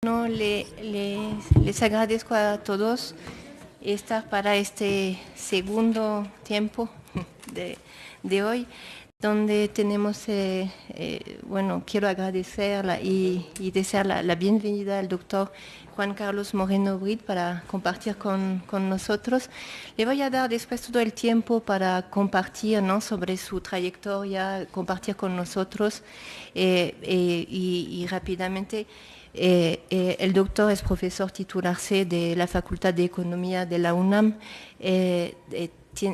No, les agradezco a todos estar para este segundo tiempo de hoy, donde tenemos, bueno, quiero agradecer y desear la bienvenida al doctor Juan Carlos Moreno Brit para compartir con nosotros. Le voy a dar después todo el tiempo para compartir, ¿no?, sobre su trayectoria, compartir con nosotros y rápidamente. El doctor es profesor titular C de la Facultad de Economía de la UNAM.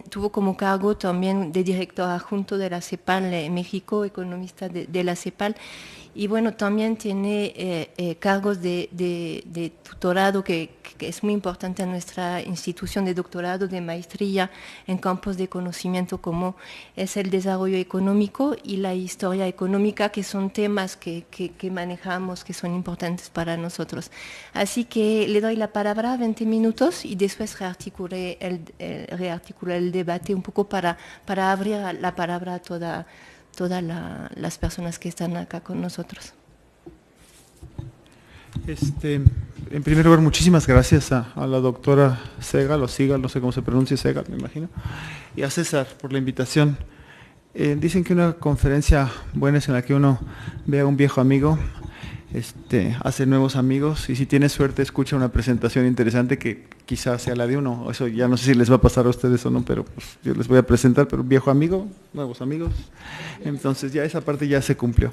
Tuvo como cargo también de director adjunto de la CEPAL en México, economista de la CEPAL. Y bueno, también tiene cargos de tutorado que es muy importante en nuestra institución de doctorado, de maestría en campos de conocimiento como es el desarrollo económico y la historia económica, que son temas que manejamos, que son importantes para nosotros. Así que le doy la palabra 20 minutos y después rearticularé el debate un poco para abrir la palabra a todas las personas que están acá con nosotros. En primer lugar, muchísimas gracias a la doctora Segal, o Sigal, no sé cómo se pronuncia, Segal, me imagino, y a César por la invitación. Dicen que una conferencia buena es en la que uno ve a un viejo amigo, hace nuevos amigos, y si tiene suerte escucha una presentación interesante que quizás sea la de uno. Eso ya no sé si les va a pasar a ustedes o no, pero pues yo les voy a presentar, pero un viejo amigo, nuevos amigos. Entonces ya esa parte ya se cumplió.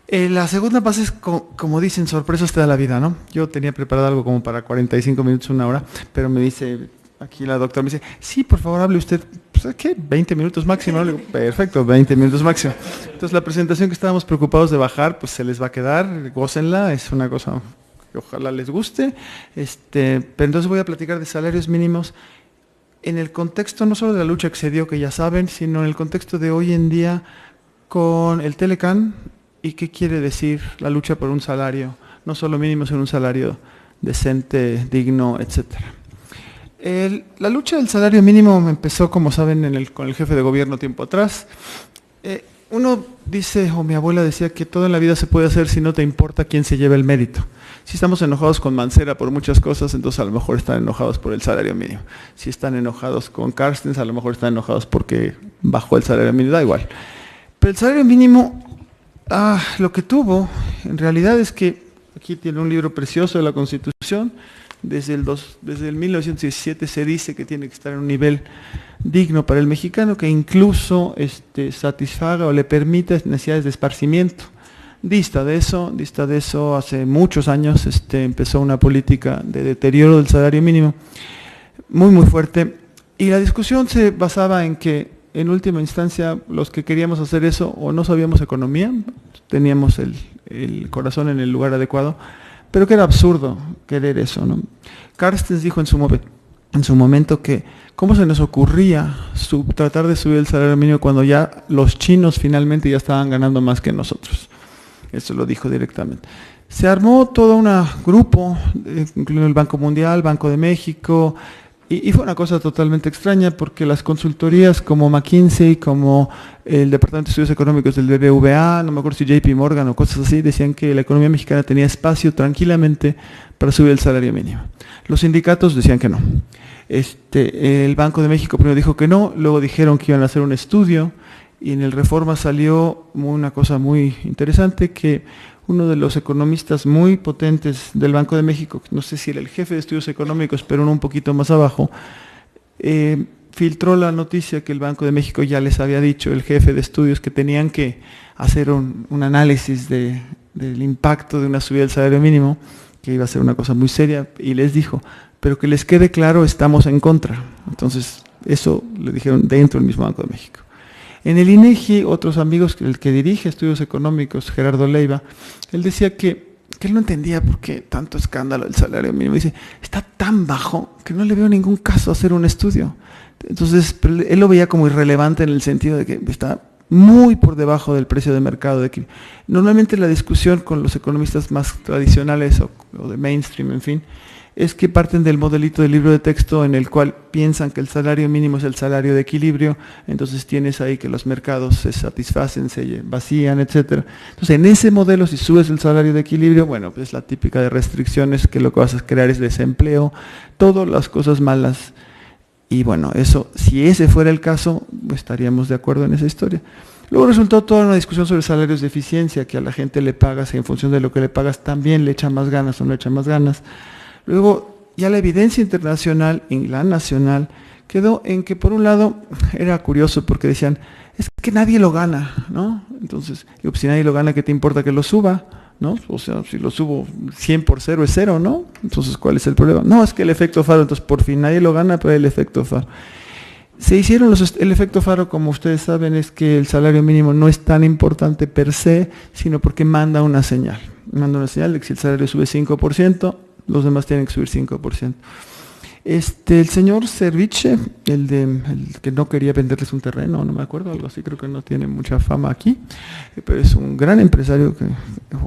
La segunda fase es, como dicen, sorpresas te da la vida, ¿no? Yo tenía preparado algo como para 45 minutos, una hora, pero me dice, aquí la doctora me dice, sí, por favor, hable usted. Pues, ¿qué? 20 minutos máximo. Le digo, perfecto, 20 minutos máximo. Entonces la presentación que estábamos preocupados de bajar, pues se les va a quedar, gócenla, es una cosa que ojalá les guste. Pero entonces voy a platicar de salarios mínimos en el contexto no solo de la lucha que se dio, que ya saben, sino en el contexto de hoy en día con el Telecán y qué quiere decir la lucha por un salario, no solo mínimo, sino un salario decente, digno, etcétera. La lucha del salario mínimo empezó, como saben, con el jefe de gobierno tiempo atrás. Uno dice, o mi abuela decía, que todo en la vida se puede hacer si no te importa quién se lleva el mérito. Si estamos enojados con Mancera por muchas cosas, entonces a lo mejor están enojados por el salario mínimo. Si están enojados con Carstens, a lo mejor están enojados porque bajó el salario mínimo, da igual. Pero el salario mínimo, lo que tuvo, en realidad es que, aquí tiene un libro precioso de la Constitución, desde el 1917 se dice que tiene que estar en un nivel digno para el mexicano, que incluso satisfaga o le permita necesidades de esparcimiento. Dista de eso, hace muchos años empezó una política de deterioro del salario mínimo muy, muy fuerte, y la discusión se basaba en que, en última instancia, los que queríamos hacer eso o no sabíamos economía, teníamos el corazón en el lugar adecuado, pero que era absurdo querer eso, ¿no? Carstens dijo en su momento que cómo se nos ocurría tratar de subir el salario mínimo cuando ya los chinos finalmente ya estaban ganando más que nosotros. Eso lo dijo directamente. Se armó todo un grupo, incluyendo el Banco Mundial, Banco de México, y fue una cosa totalmente extraña porque las consultorías como McKinsey, como el Departamento de Estudios Económicos del BBVA, no me acuerdo si JP Morgan o cosas así, decían que la economía mexicana tenía espacio tranquilamente para subir el salario mínimo. Los sindicatos decían que no. El Banco de México primero dijo que no, luego dijeron que iban a hacer un estudio, y en el Reforma salió una cosa muy interesante, que uno de los economistas muy potentes del Banco de México, no sé si era el jefe de estudios económicos, pero uno un poquito más abajo, filtró la noticia que el Banco de México ya les había dicho, el jefe de estudios, que tenían que hacer un análisis del impacto de una subida del salario mínimo, que iba a ser una cosa muy seria, y les dijo, pero que les quede claro, estamos en contra. Entonces, eso le dijeron dentro del mismo Banco de México. En el INEGI, otros amigos, el que dirige estudios económicos, Gerardo Leiva, él decía que él no entendía por qué tanto escándalo del salario mínimo. Dice, está tan bajo que no le veo ningún caso hacer un estudio. Entonces, él lo veía como irrelevante en el sentido de que está muy por debajo del precio de mercado. Normalmente la discusión con los economistas más tradicionales o de mainstream, en fin, es que parten del modelito del libro de texto en el cual piensan que el salario mínimo es el salario de equilibrio, entonces tienes ahí que los mercados se satisfacen, se vacían, etc. Entonces en ese modelo, si subes el salario de equilibrio, bueno, pues la típica de restricciones, que lo que vas a crear es desempleo, todas las cosas malas. Y bueno, eso, si ese fuera el caso, pues estaríamos de acuerdo en esa historia. Luego resultó toda una discusión sobre salarios de eficiencia, que a la gente le pagas y en función de lo que le pagas también le echan más ganas o no le echan más ganas. Luego, ya la evidencia internacional y la nacional quedó en que, por un lado, era curioso porque decían, es que nadie lo gana, ¿no? Entonces, pues, si nadie lo gana, ¿qué te importa que lo suba? ¿No? O sea, si lo subo 100 por 0 es 0, ¿no? Entonces, ¿cuál es el problema? No, es que el efecto Faro, entonces por fin nadie lo gana, pero el efecto Faro. Se hicieron el efecto Faro, como ustedes saben, es que el salario mínimo no es tan importante per se, sino porque manda una señal. Manda una señal de que si el salario sube 5%, los demás tienen que subir 5%. El señor Serviche, el que no quería venderles un terreno, no me acuerdo, algo así, creo que no tiene mucha fama aquí, pero es un gran empresario,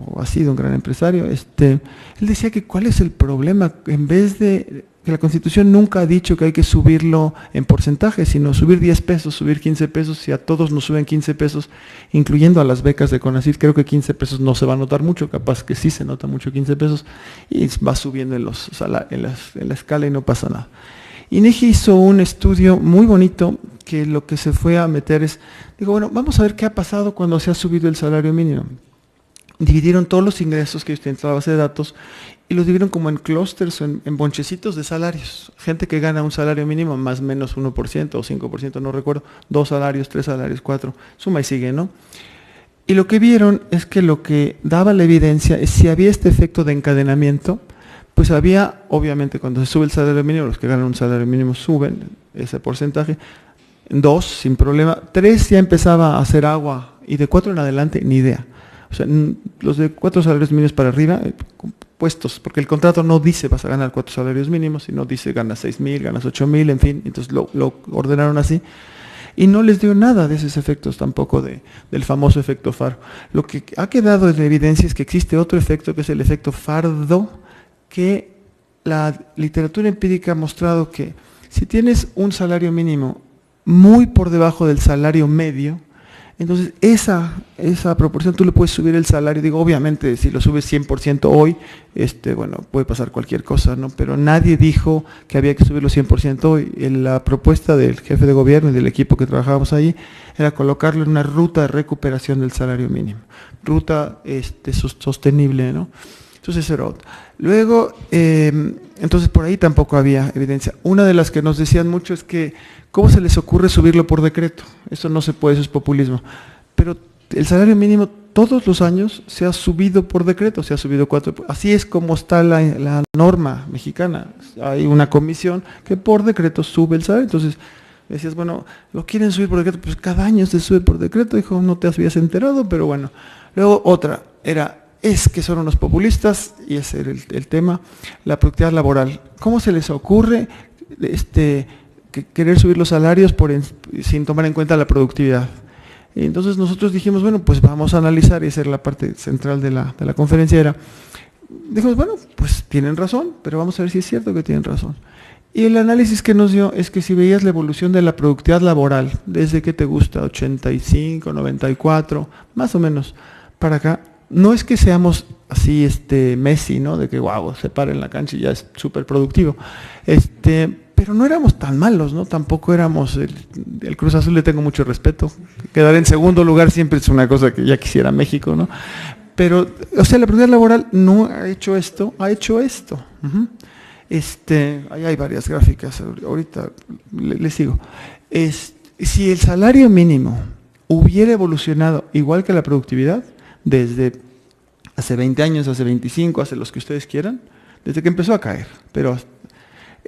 o ha sido un gran empresario. Él decía que cuál es el problema, en vez de que la Constitución nunca ha dicho que hay que subirlo en porcentaje, sino subir 10 pesos, subir 15 pesos, si a todos nos suben 15 pesos, incluyendo a las becas de CONACYT, creo que 15 pesos no se va a notar mucho, capaz que sí se nota mucho 15 pesos, y va subiendo en la escala y no pasa nada. INEGI hizo un estudio muy bonito que lo que se fue a meter es, bueno, vamos a ver qué ha pasado cuando se ha subido el salario mínimo. Dividieron todos los ingresos que ellos tienen en la base de datos y los dividieron como en clústeres, en bonchecitos de salarios. Gente que gana un salario mínimo más o menos 1% o 5%, no recuerdo, 2 salarios, 3 salarios, 4, suma y sigue, ¿no? Y lo que vieron es que lo que daba la evidencia es si había este efecto de encadenamiento, pues había, obviamente, cuando se sube el salario mínimo, los que ganan un salario mínimo suben ese porcentaje, 2 sin problema, 3 ya empezaba a hacer agua y de 4 en adelante ni idea. O sea, los de 4 salarios mínimos para arriba, puestos, porque el contrato no dice vas a ganar 4 salarios mínimos, sino dice ganas 6,000, ganas 8,000, en fin, entonces lo ordenaron así. Y no les dio nada de esos efectos tampoco del famoso efecto Faro. Lo que ha quedado en evidencia es que existe otro efecto, que es el efecto Fardo, que la literatura empírica ha mostrado que si tienes un salario mínimo muy por debajo del salario medio, entonces esa proporción tú le puedes subir el salario. Digo, obviamente si lo subes 100% hoy, bueno, puede pasar cualquier cosa, ¿no? Pero nadie dijo que había que subirlo 100% hoy. La propuesta del jefe de gobierno y del equipo que trabajábamos ahí era colocarlo en una ruta de recuperación del salario mínimo, ruta sostenible, ¿no? Entonces eso era otro. Luego, entonces por ahí tampoco había evidencia. Una de las que nos decían mucho es que, ¿cómo se les ocurre subirlo por decreto? Eso no se puede, eso es populismo. Pero el salario mínimo todos los años se ha subido por decreto, se ha subido 4. Así es como está la norma mexicana. Hay una comisión que por decreto sube el salario. Entonces decías, bueno, ¿lo quieren subir por decreto? Pues cada año se sube por decreto. Dijo, no te habías enterado, pero bueno. Luego otra es que son unos populistas, y ese era el tema, la productividad laboral. ¿Cómo se les ocurre querer subir los salarios sin tomar en cuenta la productividad? Y entonces nosotros dijimos, bueno, pues vamos a analizar, y esa era la parte central de la conferencia, dijimos, bueno, pues tienen razón, pero vamos a ver si es cierto que tienen razón. Y el análisis que nos dio es que si veías la evolución de la productividad laboral, desde que te gusta, 85, 94, más o menos, para acá, no es que seamos así Messi, ¿no? De que wow, se para en la cancha y ya es súper productivo. Pero no éramos tan malos, ¿no? Tampoco éramos el Cruz Azul, le tengo mucho respeto. Quedar en segundo lugar siempre es una cosa que ya quisiera México, ¿no? Pero, o sea, la productividad laboral no ha hecho esto, ha hecho esto. Uh-huh. Ahí hay varias gráficas, ahorita les sigo. Si el salario mínimo hubiera evolucionado igual que la productividad, desde hace 20 años, hace 25, hace los que ustedes quieran, desde que empezó a caer. Pero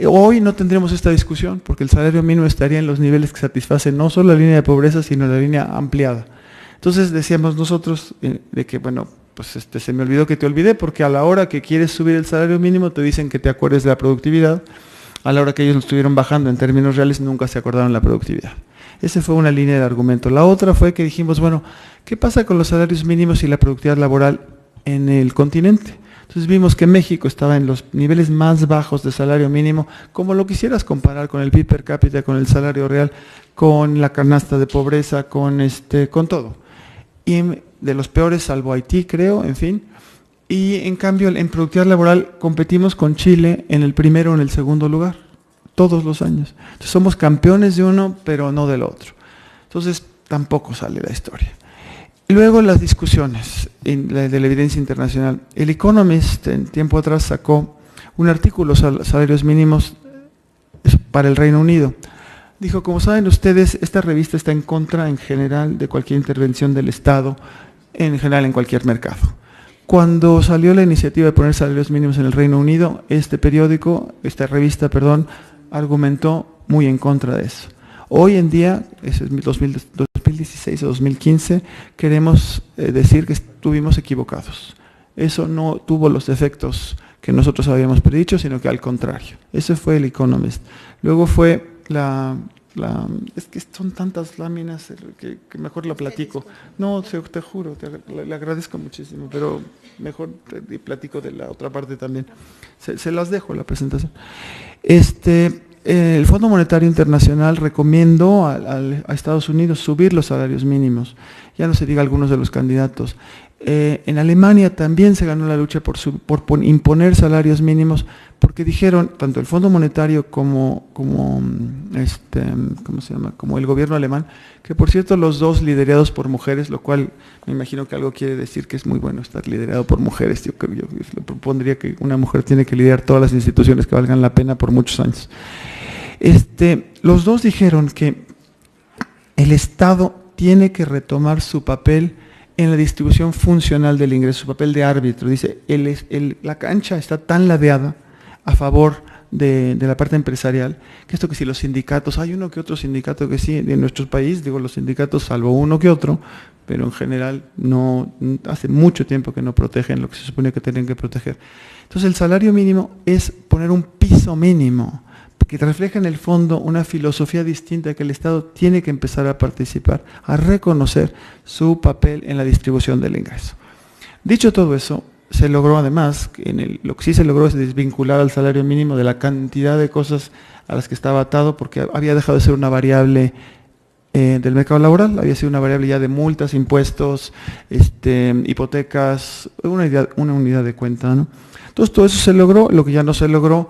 hoy no tendremos esta discusión, porque el salario mínimo estaría en los niveles que satisfacen no solo la línea de pobreza, sino la línea ampliada. Entonces decíamos nosotros de que, bueno, pues se me olvidó que te olvidé, porque a la hora que quieres subir el salario mínimo te dicen que te acuerdes de la productividad, a la hora que ellos lo estuvieron bajando en términos reales, nunca se acordaron la productividad. Esa fue una línea de argumento. La otra fue que dijimos, bueno, ¿qué pasa con los salarios mínimos y la productividad laboral en el continente? Entonces vimos que México estaba en los niveles más bajos de salario mínimo, como lo quisieras comparar con el PIB per cápita, con el salario real, con la canasta de pobreza, con todo. Y de los peores, salvo Haití, creo, en fin. Y en cambio, en productividad laboral competimos con Chile en el primero o en el segundo lugar, todos los años. Entonces somos campeones de uno, pero no del otro. Entonces tampoco sale la historia. Luego las discusiones de la evidencia internacional. El Economist en tiempo atrás sacó un artículo sobre salarios mínimos para el Reino Unido. Dijo, como saben ustedes, esta revista está en contra en general de cualquier intervención del Estado, en general en cualquier mercado. Cuando salió la iniciativa de poner salarios mínimos en el Reino Unido, esta revista, argumentó muy en contra de eso. Hoy en día, ese es 2016 o 2015, queremos decir que estuvimos equivocados. Eso no tuvo los efectos que nosotros habíamos predicho, sino que al contrario. Ese fue el Economist. Luego fue es que son tantas láminas que mejor la platico. No, te juro, le agradezco muchísimo, pero mejor te platico de la otra parte también. Se las dejo la presentación. El Fondo Monetario Internacional recomendó a Estados Unidos subir los salarios mínimos. Ya no se diga algunos de los candidatos. En Alemania también se ganó la lucha por imponer salarios mínimos, porque dijeron, tanto el Fondo Monetario como el gobierno alemán, que por cierto los dos liderados por mujeres, lo cual me imagino que algo quiere decir que es muy bueno estar liderado por mujeres. Yo le propondría que una mujer tiene que liderar todas las instituciones que valgan la pena por muchos años. Los dos dijeron que el Estado tiene que retomar su papel en la distribución funcional del ingreso, su papel de árbitro. Dice, la cancha está tan ladeada a favor de la parte empresarial, que esto que si los sindicatos, hay uno que otro sindicato que sí, en nuestro país, digo los sindicatos salvo uno que otro, pero en general no, hace mucho tiempo que no protegen lo que se supone que tienen que proteger. Entonces el salario mínimo es poner un piso mínimo, que refleja en el fondo una filosofía distinta, que el Estado tiene que empezar a participar, a reconocer su papel en la distribución del ingreso. Dicho todo eso, se logró además, lo que sí se logró es desvincular al salario mínimo de la cantidad de cosas a las que estaba atado, porque había dejado de ser una variable del mercado laboral, había sido una variable ya de multas, impuestos, hipotecas, una unidad de cuenta, ¿no? Entonces todo eso se logró. Lo que ya no se logró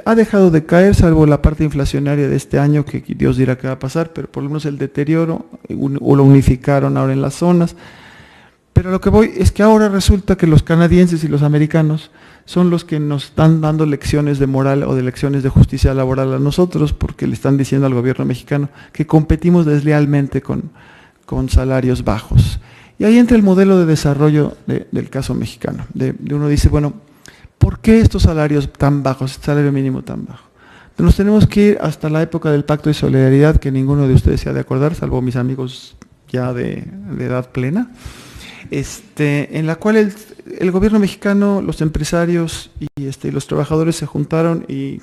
ha dejado de caer, salvo la parte inflacionaria de este año, que Dios dirá qué va a pasar, pero por lo menos el deterioro, o lo unificaron ahora en las zonas. Pero lo que voy es que ahora resulta que los canadienses y los americanos son los que nos están dando lecciones de moral o de lecciones de justicia laboral a nosotros, porque le están diciendo al gobierno mexicano que competimos deslealmente con salarios bajos. Y ahí entra el modelo de desarrollo del caso mexicano. Uno dice, bueno, ¿por qué estos salarios tan bajos, este salario mínimo tan bajo? Nos tenemos que ir hasta la época del Pacto de Solidaridad, que ninguno de ustedes se ha de acordar, salvo mis amigos ya de edad plena, en la cual el gobierno mexicano, los empresarios y los trabajadores se juntaron y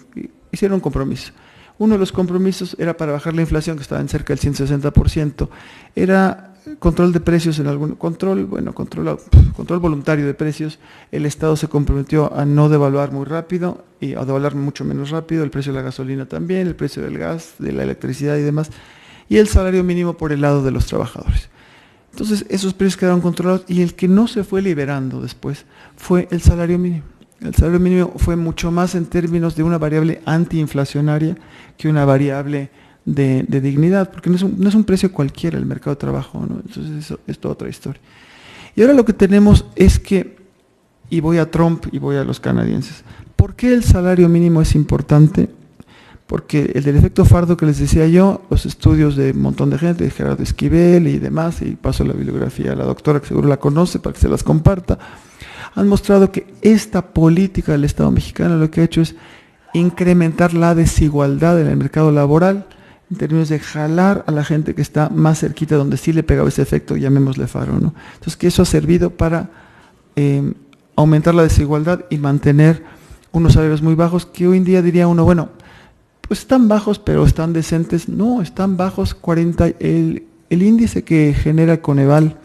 hicieron un compromiso. Uno de los compromisos era para bajar la inflación, que estaba en cerca del 160%, era control de precios, control voluntario de precios. El Estado se comprometió a no devaluar muy rápido y a devaluar mucho menos rápido, el precio de la gasolina también, el precio del gas, de la electricidad y demás, y el salario mínimo por el lado de los trabajadores. Entonces esos precios quedaron controlados, y el que no se fue liberando después fue el salario mínimo. El salario mínimo fue mucho más en términos de una variable antiinflacionaria que una variable de dignidad, porque no es un precio cualquiera el mercado de trabajo, ¿no? Entonces eso es toda otra historia. Y ahora lo que tenemos es que, y voy a Trump y voy a los canadienses, ¿por qué el salario mínimo es importante? Porque el del efecto Fardo que les decía yo, los estudios de un montón de gente, de Gerardo Esquivel y demás, y paso la bibliografía a la doctora, que seguro la conoce, para que se las comparta, han mostrado que esta política del Estado mexicano lo que ha hecho es incrementar la desigualdad en el mercado laboral, en términos de jalar a la gente que está más cerquita, donde sí le pegaba ese efecto, llamémosle faro, ¿no? Entonces, que eso ha servido para aumentar la desigualdad y mantener unos salarios muy bajos que hoy en día diría uno, bueno, pues están bajos, pero están decentes. No, están bajos. El índice que genera Coneval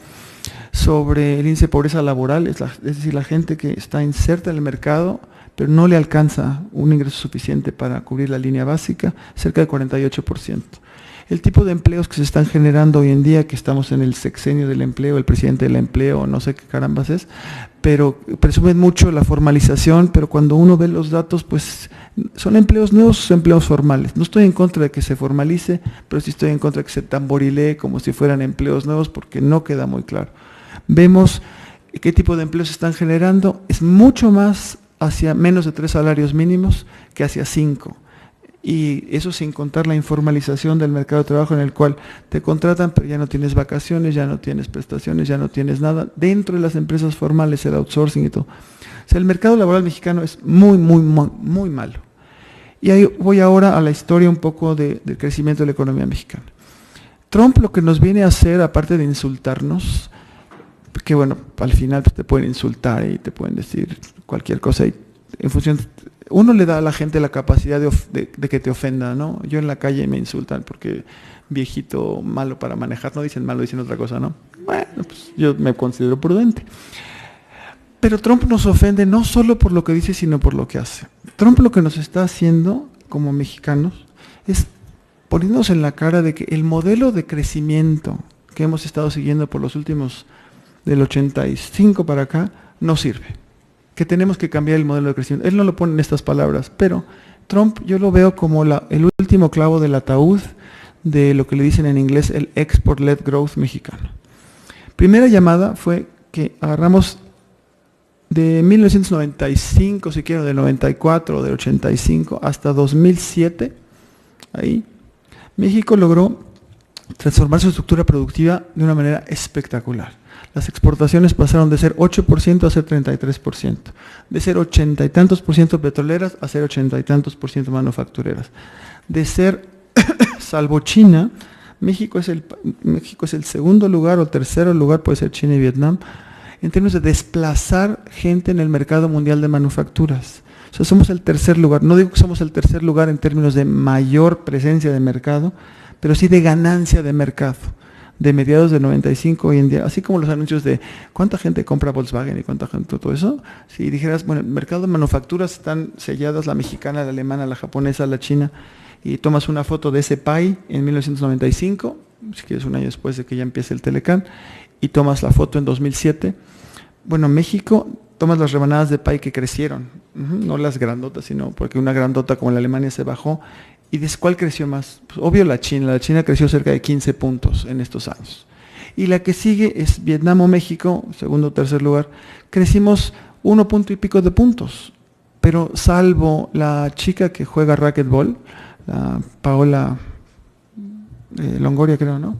sobre el índice de pobreza laboral, es decir, la gente que está inserta en el mercado, pero no le alcanza un ingreso suficiente para cubrir la línea básica, cerca del 48%. El tipo de empleos que se están generando hoy en día, que estamos en el sexenio del empleo, el presidente del empleo, no sé qué carambas es, pero presumen mucho la formalización, pero cuando uno ve los datos, pues son empleos nuevos, empleos formales. No estoy en contra de que se formalice, pero sí estoy en contra de que se tamborilee como si fueran empleos nuevos, porque no queda muy claro. Vemos qué tipo de empleos se están generando, es mucho más hacia menos de 3 salarios mínimos que hacia 5. Y eso sin contar la informalización del mercado de trabajo en el cual te contratan, pero ya no tienes vacaciones, ya no tienes prestaciones, ya no tienes nada. Dentro de las empresas formales, el outsourcing y todo. O sea, el mercado laboral mexicano es muy, muy, muy, muy malo. Y ahí voy ahora a la historia un poco del crecimiento de la economía mexicana. Trump lo que nos viene a hacer, aparte de insultarnos, que bueno, al final te pueden insultar y te pueden decir cualquier cosa y en función, uno le da a la gente la capacidad de que te ofenda, ¿no? Yo en la calle me insultan porque viejito malo para manejar, no dicen malo, dicen otra cosa, ¿no? Bueno, pues yo me considero prudente. Pero Trump nos ofende no solo por lo que dice, sino por lo que hace. Trump lo que nos está haciendo como mexicanos es poniéndonos en la cara de que el modelo de crecimiento que hemos estado siguiendo por los últimos del 85 para acá no sirve. Que tenemos que cambiar el modelo de crecimiento. Él no lo pone en estas palabras, pero Trump yo lo veo como el último clavo del ataúd de lo que le dicen en inglés el export-led growth mexicano. Primera llamada fue que agarramos de 1995, si quiero, del 94 o del 85 hasta 2007, ahí, México logró transformar su estructura productiva de una manera espectacular. Las exportaciones pasaron de ser 8% a ser 33%, de ser 80 y tantos por ciento petroleras a ser 80 y tantos por ciento manufactureras, de ser, salvo China, México es el segundo lugar o tercer lugar, puede ser China y Vietnam, en términos de desplazar gente en el mercado mundial de manufacturas. O sea, somos el tercer lugar. No digo que somos el tercer lugar en términos de mayor presencia de mercado, pero sí de ganancia de mercado. De mediados del 95 hoy en día, así como los anuncios de cuánta gente compra Volkswagen y cuánta gente todo eso, si dijeras, bueno, el mercado de manufacturas están selladas, la mexicana, la alemana, la japonesa, la china, y tomas una foto de ese PAI en 1995, si quieres un año después de que ya empiece el Telecán, y tomas la foto en 2007, bueno, México, tomas las rebanadas de PAI que crecieron, no las grandotas, sino porque una grandota como la Alemania se bajó. ¿Y de cuál creció más? Pues obvio la China creció cerca de 15 puntos en estos años. Y la que sigue es Vietnam o México, segundo o tercer lugar, crecimos 1 punto y pico de puntos, pero salvo la chica que juega racquetball, la Paola Longoria creo, ¿no?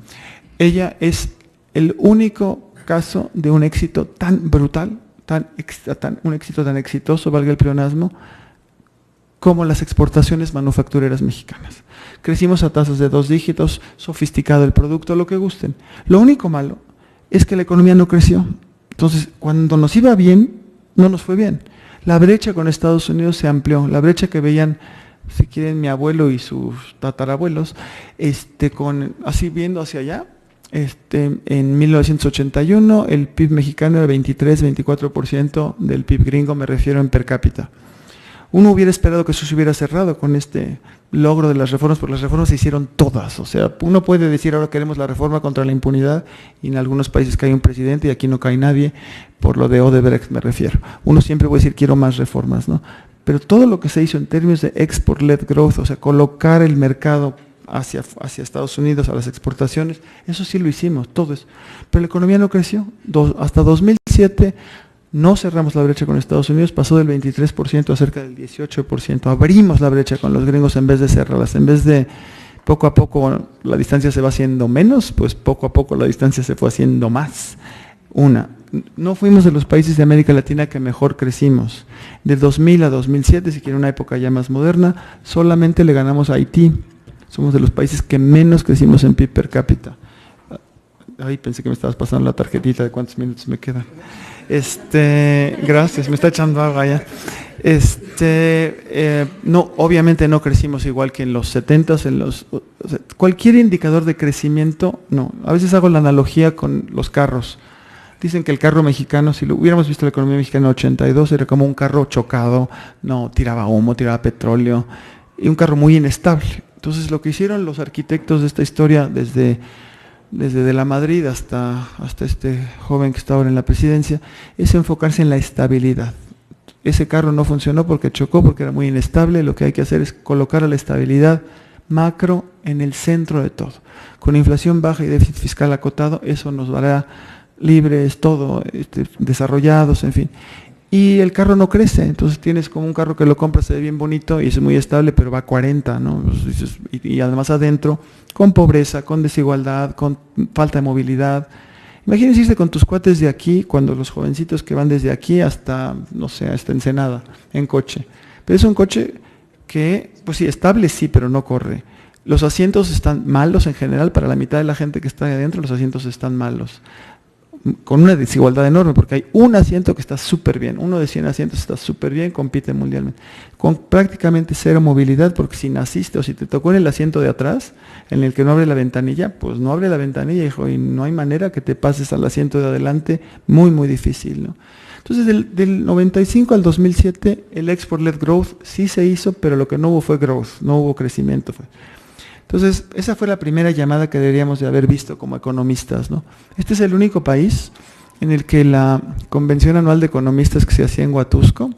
Ella es el único caso de un éxito tan brutal, un éxito tan exitoso, valga el pleonasmo, como las exportaciones manufactureras mexicanas. Crecimos a tasas de 2 dígitos, sofisticado el producto, lo que gusten. Lo único malo es que la economía no creció. Entonces, cuando nos iba bien, no nos fue bien. La brecha con Estados Unidos se amplió. La brecha que veían, si quieren, mi abuelo y sus tatarabuelos, así viendo hacia allá, en 1981 el PIB mexicano era 23-24% del PIB gringo, me refiero en per cápita. Uno hubiera esperado que eso se hubiera cerrado con este logro de las reformas, porque las reformas se hicieron todas. O sea, uno puede decir ahora queremos la reforma contra la impunidad y en algunos países cae un presidente y aquí no cae nadie, por lo de Odebrecht me refiero. Uno siempre puede decir quiero más reformas, ¿no? Pero todo lo que se hizo en términos de export-led growth, o sea, colocar el mercado hacia Estados Unidos, a las exportaciones, eso sí lo hicimos, todo eso. Pero la economía no creció. Hasta 2007 no cerramos la brecha con Estados Unidos, pasó del 23% a cerca del 18%. Abrimos la brecha con los gringos en vez de cerrarlas. En vez de poco a poco la distancia se va haciendo menos, pues poco a poco la distancia se fue haciendo más. No fuimos de los países de América Latina que mejor crecimos. De 2000 a 2007, si quiere una época ya más moderna, solamente le ganamos a Haití. Somos de los países que menos crecimos en PIB per cápita. Ay, pensé que me estabas pasando la tarjetita de cuántos minutos me quedan. Gracias, me está echando agua ya. No, obviamente no crecimos igual que en los 70s, cualquier indicador de crecimiento, no. A veces hago la analogía con los carros. Dicen que el carro mexicano, si lo hubiéramos visto la economía mexicana en 82, era como un carro chocado, no, tiraba humo, tiraba petróleo, y un carro muy inestable. Entonces lo que hicieron los arquitectos de esta historia, desde de la Madrid hasta este joven que está ahora en la presidencia, es enfocarse en la estabilidad. Ese carro no funcionó porque chocó, porque era muy inestable. Lo que hay que hacer es colocar a la estabilidad macro en el centro de todo. Con inflación baja y déficit fiscal acotado, eso nos hará libres, todo, desarrollados, en fin. Y el carro no crece, entonces tienes como un carro que lo compras, se ve bien bonito y es muy estable, pero va a 40, ¿no? Y además adentro, con pobreza, con desigualdad, con falta de movilidad. Imagínense irse con tus cuates de aquí, cuando los jovencitos que van desde aquí hasta, no sé, hasta Ensenada, en coche. Pero es un coche que, pues sí, estable sí, pero no corre. Los asientos están malos en general, para la mitad de la gente que está ahí adentro, los asientos están malos. Con una desigualdad enorme, porque hay un asiento que está súper bien, uno de 100 asientos está súper bien, compite mundialmente, con prácticamente cero movilidad, porque si naciste o si te tocó en el asiento de atrás, en el que no abre la ventanilla, pues no abre la ventanilla, hijo, y no hay manera que te pases al asiento de adelante, muy, muy difícil, ¿no? Entonces, del 95 al 2007, el Export-Led Growth sí se hizo, pero lo que no hubo fue growth, no hubo crecimiento. Entonces, esa fue la primera llamada que deberíamos de haber visto como economistas, ¿no? Este es el único país en el que la convención anual de economistas que se hacía en Huatusco,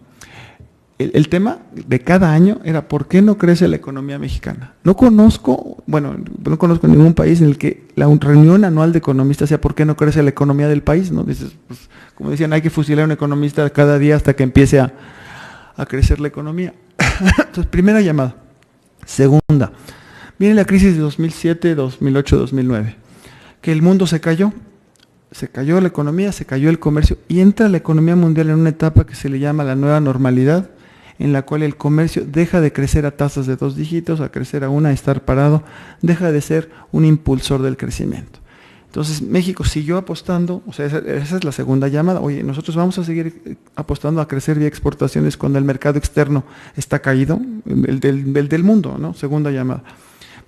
el tema de cada año era ¿por qué no crece la economía mexicana? No conozco ningún país en el que la reunión anual de economistas sea ¿por qué no crece la economía del país? ¿No? Dices, pues, como decían, hay que fusilar a un economista cada día hasta que empiece a crecer la economía. Entonces, primera llamada. Segunda, viene la crisis de 2007, 2008, 2009, que el mundo se cayó la economía, se cayó el comercio y entra la economía mundial en una etapa que se le llama la nueva normalidad, en la cual el comercio deja de crecer a tasas de 2 dígitos, a crecer a 1, a estar parado, deja de ser un impulsor del crecimiento. Entonces México siguió apostando, o sea, esa es la segunda llamada, oye, nosotros vamos a seguir apostando a crecer vía exportaciones cuando el mercado externo está caído, el del mundo, ¿no? Segunda llamada.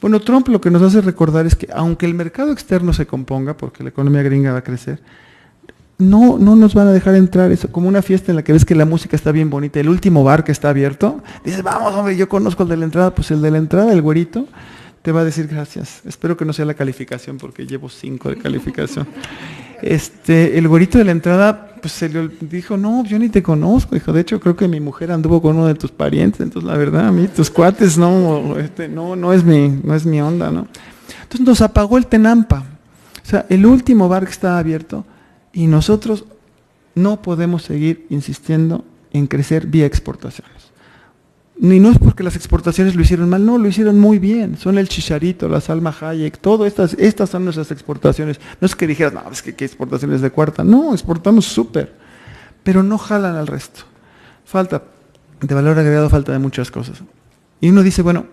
Bueno, Trump lo que nos hace recordar es que aunque el mercado externo se componga, porque la economía gringa va a crecer, no nos van a dejar entrar, eso como una fiesta en la que ves que la música está bien bonita, el último bar que está abierto, dices, vamos hombre, yo conozco el de la entrada, pues el de la entrada, el güerito, te va a decir gracias. Espero que no sea la calificación, porque llevo 5 de calificación. El güerito de la entrada, pues se le dijo, no, yo ni te conozco, dijo, de hecho creo que mi mujer anduvo con uno de tus parientes, entonces la verdad a mí, tus cuates, no es mi onda, ¿no? Entonces nos apagó el Tenampa, o sea, el último bar que estaba abierto, y nosotros no podemos seguir insistiendo en crecer vía exportaciones. Y no es porque las exportaciones lo hicieron mal, no, lo hicieron muy bien. Son el Chicharito, la Salma Hayek, todo estas son nuestras exportaciones. No es que dijeras, no, es que ¿qué exportaciones de cuarta? No, exportamos súper, pero no jalan al resto. Falta de valor agregado, falta de muchas cosas. Y uno dice, bueno,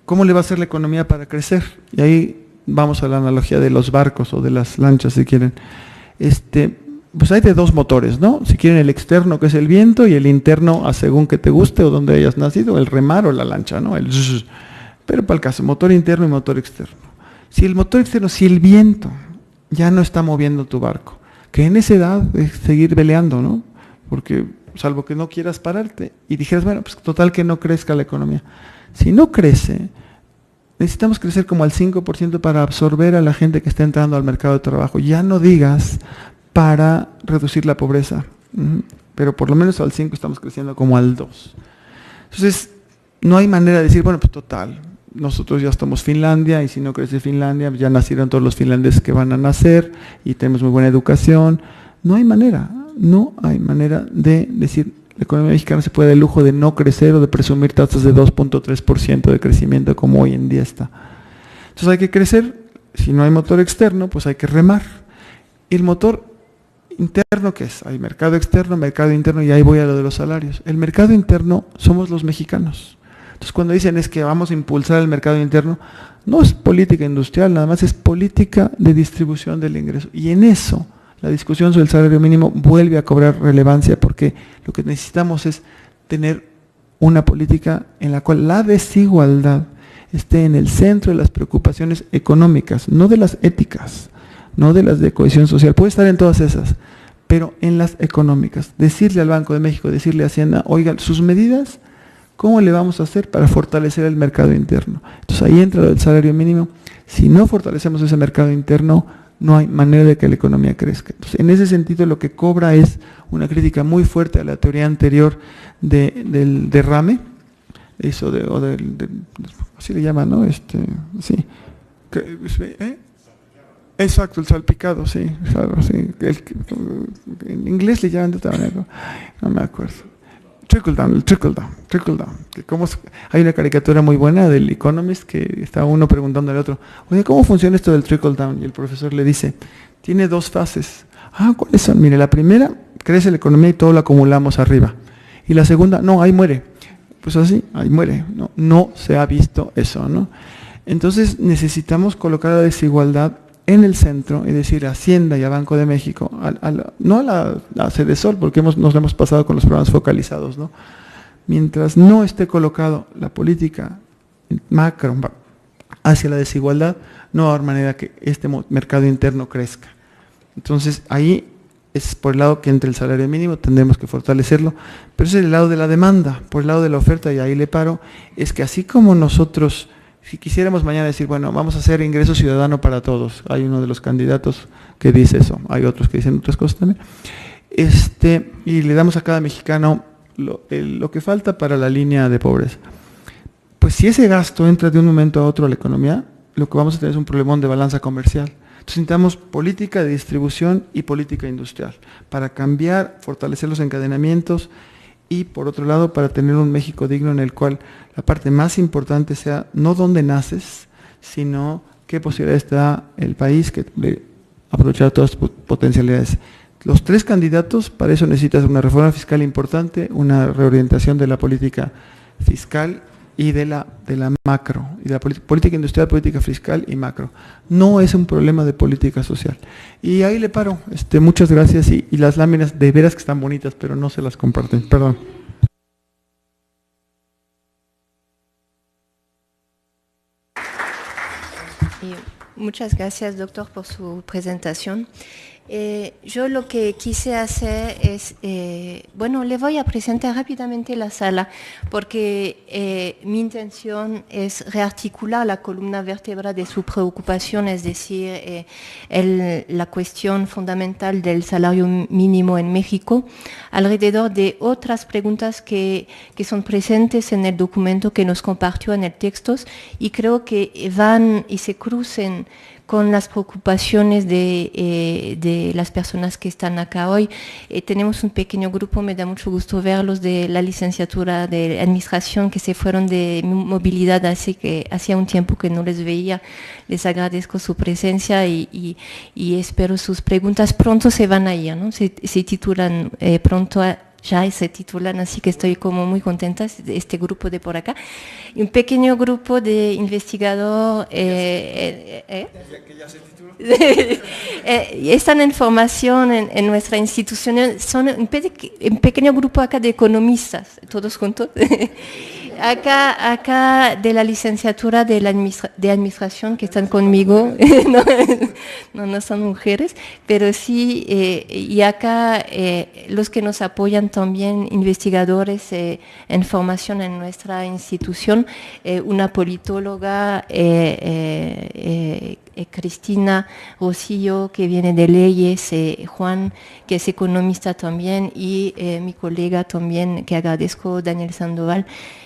¿cómo le va a hacer la economía para crecer? Y ahí vamos a la analogía de los barcos o de las lanchas, si quieren. Pues hay de 2 motores, ¿no? Si quieren el externo, que es el viento, y el interno, a según que te guste o donde hayas nacido, el remar o la lancha, ¿no? Pero para el caso, motor interno y motor externo. Si el viento ya no está moviendo tu barco, que en esa edad es seguir veleando, ¿no? Porque, salvo que no quieras pararte, y dijeras, bueno, pues total que no crezca la economía. Si no crece, necesitamos crecer como al 5% para absorber a la gente que está entrando al mercado de trabajo. Ya no digas para reducir la pobreza, pero por lo menos al 5 estamos creciendo como al 2. Entonces, no hay manera de decir, bueno, pues total, nosotros ya estamos Finlandia, y si no crece Finlandia, ya nacieron todos los finlandeses que van a nacer, y tenemos muy buena educación. No hay manera de decir, la economía mexicana se puede dar el lujo de no crecer o de presumir tasas de 2.3% de crecimiento como hoy en día está. Entonces hay que crecer, si no hay motor externo, pues hay que remar. Y el motor interno, ¿qué es? Hay mercado externo, mercado interno, y ahí voy a lo de los salarios. El mercado interno somos los mexicanos. Entonces cuando dicen es que vamos a impulsar el mercado interno, no es política industrial, nada más es política de distribución del ingreso. Y en eso, la discusión sobre el salario mínimo vuelve a cobrar relevancia, porque lo que necesitamos es tener una política en la cual la desigualdad esté en el centro de las preocupaciones económicas, no de las éticas, no de las de cohesión social. Puede estar en todas esas, pero en las económicas. Decirle al Banco de México, decirle a Hacienda, oigan, sus medidas, ¿cómo le vamos a hacer para fortalecer el mercado interno? Entonces ahí entra lo del salario mínimo. Si no fortalecemos ese mercado interno, no hay manera de que la economía crezca. Entonces, en ese sentido, lo que cobra es una crítica muy fuerte a la teoría anterior del derrame, eso así le llaman, ¿no? Sí. Exacto, el salpicado, sí. Claro, sí. En inglés le llaman de otra manera, no me acuerdo. Trickle down. Hay una caricatura muy buena del Economist que está uno preguntando al otro, oye, ¿cómo funciona esto del trickle down? Y el profesor le dice, tiene dos fases. ¿Cuáles son? Mire, la primera, crece la economía y todo lo acumulamos arriba. Y la segunda, no, ahí muere. Pues así, ahí muere. No se ha visto eso, ¿no? Entonces necesitamos colocar la desigualdad en el centro y decir a Hacienda y a Banco de México, no a la Cedesol, porque nos hemos pasado con los programas focalizados, ¿no? Mientras no esté colocado la política macro hacia la desigualdad, no va a haber manera que este mercado interno crezca. Entonces ahí es por el lado que entre el salario mínimo, tendremos que fortalecerlo, pero es el lado de la demanda, por el lado de la oferta, y ahí le paro, es que así como nosotros, si quisiéramos mañana decir, bueno, vamos a hacer ingreso ciudadano para todos, hay uno de los candidatos que dice eso, hay otros que dicen otras cosas también, y le damos a cada mexicano lo que falta para la línea de pobreza. Pues si ese gasto entra de un momento a otro a la economía, lo que vamos a tener es un problemón de balanza comercial. Entonces necesitamos política de distribución y política industrial para cambiar, fortalecer los encadenamientos y por otro lado para tener un México digno en el cual la parte más importante sea no dónde naces, sino qué posibilidades te da el país de aprovechar todas tus potencialidades. Los tres candidatos, para eso necesitas una reforma fiscal importante, una reorientación de la política fiscal y de la macro, y de la política industrial, política fiscal y macro. No es un problema de política social. Y ahí le paro. Muchas gracias y las láminas de veras que están bonitas, pero no se las comparten. Perdón. Muchas gracias, doctor, por su presentación. Yo lo que quise hacer es, bueno, le voy a presentar rápidamente la sala porque mi intención es rearticular la columna vertebral de su preocupación, es decir, la cuestión fundamental del salario mínimo en México, alrededor de otras preguntas que son presentes en el documento que nos compartió en el texto y creo que van y se crucen con las preocupaciones de las personas que están acá hoy. Tenemos un pequeño grupo, me da mucho gusto verlos, de la licenciatura de administración que se fueron de movilidad, así que hacía un tiempo que no les veía. Les agradezco su presencia y espero sus preguntas. Pronto se van a ir, ¿no? Se titulan pronto ya se titulan, así que estoy como muy contenta de este grupo de por acá. Y un pequeño grupo de investigador que ya se tituló. Están en formación en nuestra institución, son un pequeño grupo acá de economistas, todos juntos. Acá de la licenciatura de administración que están conmigo, no son mujeres, pero sí, y acá los que nos apoyan también, investigadores en formación en nuestra institución, una politóloga, Cristina Rosillo, que viene de leyes, Juan, que es economista también, y mi colega también, que agradezco, Daniel Sandoval,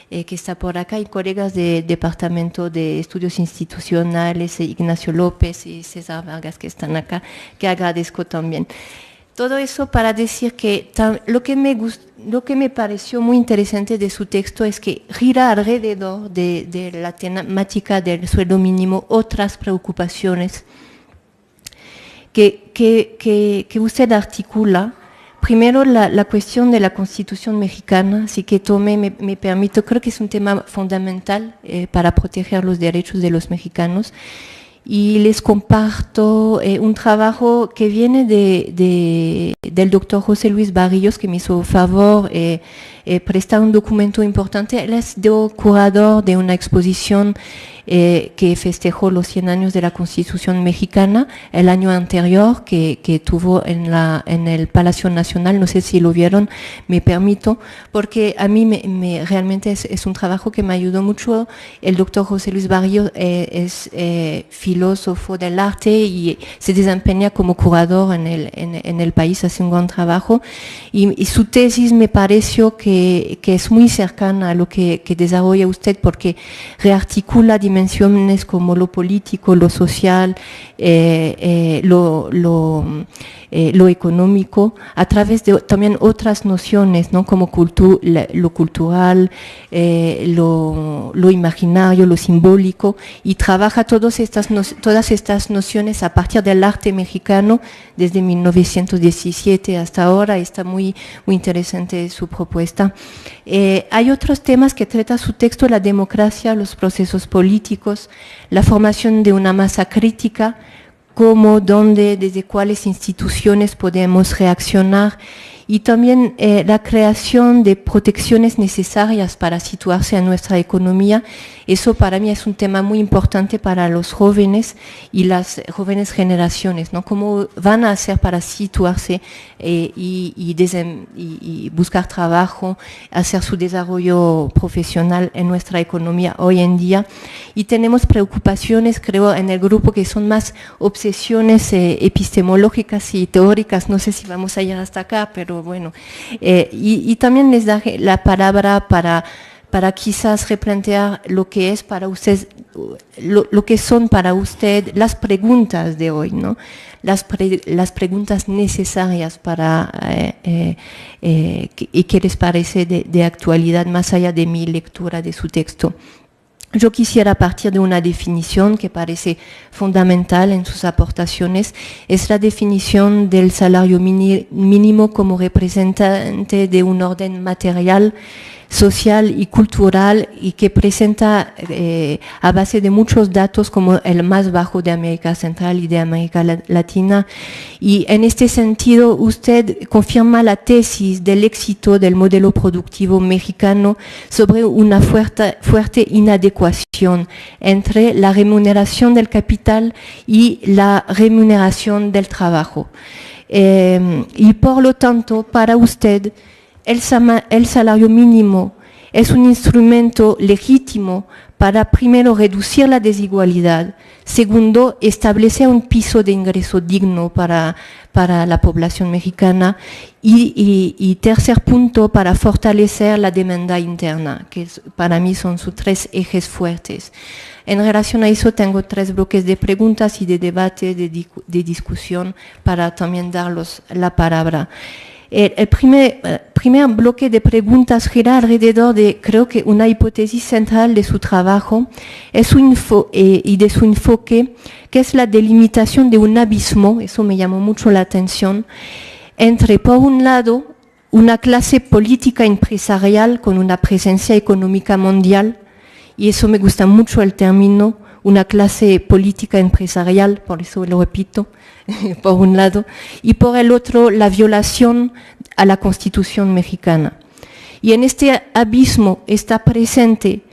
que está por acá, y colegas del Departamento de Estudios Institucionales, Ignacio López y César Vargas, que están acá, que agradezco también. Todo eso para decir que lo que me pareció muy interesante de su texto es que gira alrededor de la temática del sueldo mínimo otras preocupaciones que usted articula. Primero, la cuestión de la Constitución mexicana, así que me permito, creo que es un tema fundamental para proteger los derechos de los mexicanos. y les comparto un trabajo que viene del doctor José Luis Barrios, que me hizo favor prestar un documento importante. Él es curador de una exposición que festejó los 100 años de la Constitución mexicana el año anterior, que tuvo en el Palacio Nacional. No sé si lo vieron, me permito, porque a mí realmente es un trabajo que me ayudó mucho. El doctor José Luis Barrios es filósofo del arte y se desempeña como curador en el país, hace un gran trabajo, y su tesis me pareció que es muy cercana a lo que desarrolla usted, porque rearticula dimensiones como lo político, lo social, lo económico, a través de también otras nociones, ¿no? Como lo cultural, lo imaginario, lo simbólico, y trabaja todas estas nociones a partir del arte mexicano desde 1917 hasta ahora. Está muy interesante su propuesta. Hay otros temas que trata su texto: la democracia, los procesos políticos, la formación de una masa crítica, cómo, dónde, desde cuáles instituciones podemos reaccionar, y también la creación de protecciones necesarias para situarse en nuestra economía. Eso para mí es un tema muy importante para los jóvenes y las jóvenes generaciones, ¿no? Cómo van a hacer para situarse y buscar trabajo, hacer su desarrollo profesional en nuestra economía hoy en día. Y tenemos preocupaciones, creo, en el grupo, que son más obsesiones epistemológicas y teóricas. No sé si vamos a llegar hasta acá, pero bueno. Y también les daré la palabra para quizás replantear lo que es para usted, lo que son para usted las preguntas de hoy, ¿no? Las preguntas necesarias para y qué les parece de actualidad, más allá de mi lectura de su texto. Yo quisiera partir de una definición que parece fundamental en sus aportaciones. Es la definición del salario mínimo como representante de un orden material, social y cultural, y que presenta a base de muchos datos como el más bajo de América Central y de América Latina. Y en este sentido usted confirma la tesis del éxito del modelo productivo mexicano sobre una fuerte inadecuación entre la remuneración del capital y la remuneración del trabajo. Y por lo tanto, para usted, el salario mínimo es un instrumento legítimo para, primero, reducir la desigualdad, segundo, establecer un piso de ingreso digno para la población mexicana, y tercer punto, para fortalecer la demanda interna, que para mí son sus tres ejes fuertes. En relación a eso tengo 3 bloques de preguntas y de debate, de discusión, para también darlos la palabra. El primer bloque de preguntas gira alrededor de, creo que una hipótesis central de su trabajo y de su enfoque, que es la delimitación de un abismo. Eso me llamó mucho la atención, entre, por un lado, una clase política empresarial con una presencia económica mundial, y eso me gusta mucho el término, una clase política empresarial, por eso lo repito, por un lado, y por el otro la violación a la Constitución mexicana. Y en este abismo está presente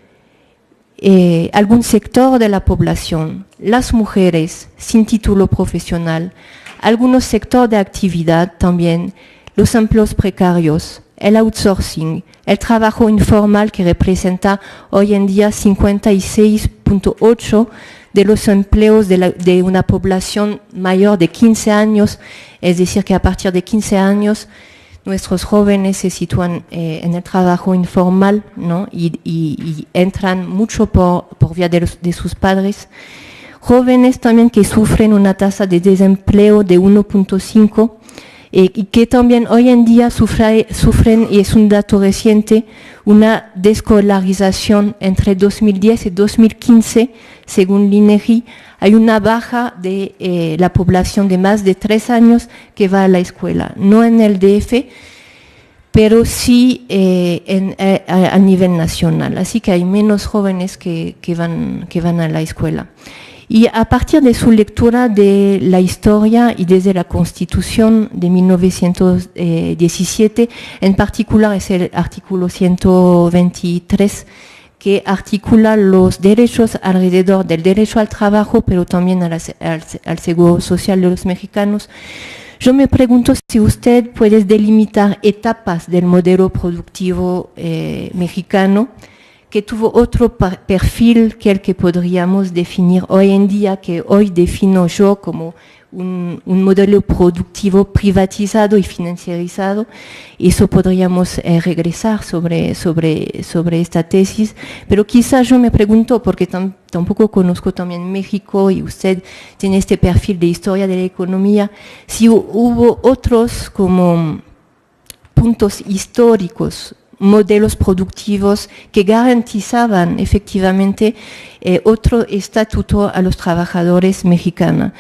algún sector de la población, las mujeres sin título profesional, algunos sectores de actividad también, los empleos precarios, el outsourcing, el trabajo informal, que representa hoy en día 56.8% de los empleos de una población mayor de 15 años, es decir, que a partir de 15 años nuestros jóvenes se sitúan en el trabajo informal, ¿no? y entran mucho por vía de sus padres. Jóvenes también que sufren una tasa de desempleo de 1.5%, y que también hoy en día sufren, y es un dato reciente, una desescolarización entre 2010 y 2015, según l'INEGI. Hay una baja de la población de más de 3 años que va a la escuela, no en el DF, pero sí a nivel nacional. Así que hay menos jóvenes que van a la escuela. Y a partir de su lectura de la historia y desde la Constitución de 1917, en particular es el artículo 123, que articula los derechos alrededor del derecho al trabajo, pero también al seguro social de los mexicanos. Yo me pregunto si usted puede delimitar etapas del modelo productivo mexicano, que tuvo otro perfil que el que podríamos definir hoy en día, que hoy defino yo como un modelo productivo privatizado y financiarizado. Eso podríamos regresar sobre esta tesis, pero quizás yo me pregunto, porque tampoco conozco también México y usted tiene este perfil de historia de la economía, si hubo otros como puntos históricos, modelos productivos que garantizaban efectivamente otro estatuto a los trabajadores mexicanos.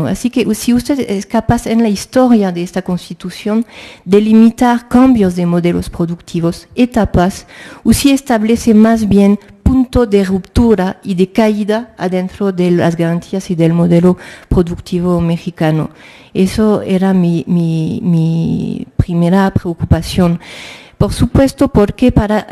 Así que si usted es capaz en la historia de esta Constitución de limitar cambios de modelos productivos, etapas, o si establece más bien punto de ruptura y de caída adentro de las garantías y del modelo productivo mexicano. Eso era mi primera preocupación. Por supuesto, porque para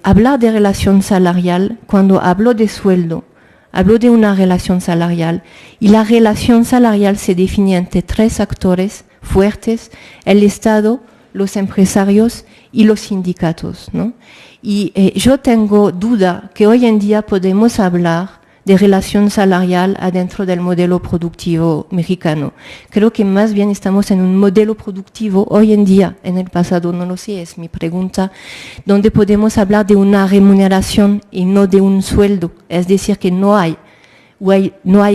hablar de relación salarial, cuando hablo de sueldo, hablo de una relación salarial, y la relación salarial se define entre tres actores fuertes: el Estado, los empresarios y los sindicatos, ¿no? Y yo tengo duda que hoy en día podemos hablar de relación salarial adentro del modelo productivo mexicano. Creo que más bien estamos en un modelo productivo hoy en día, en el pasado no lo sé, es mi pregunta, donde podemos hablar de una remuneración y no de un sueldo, es decir, que no hay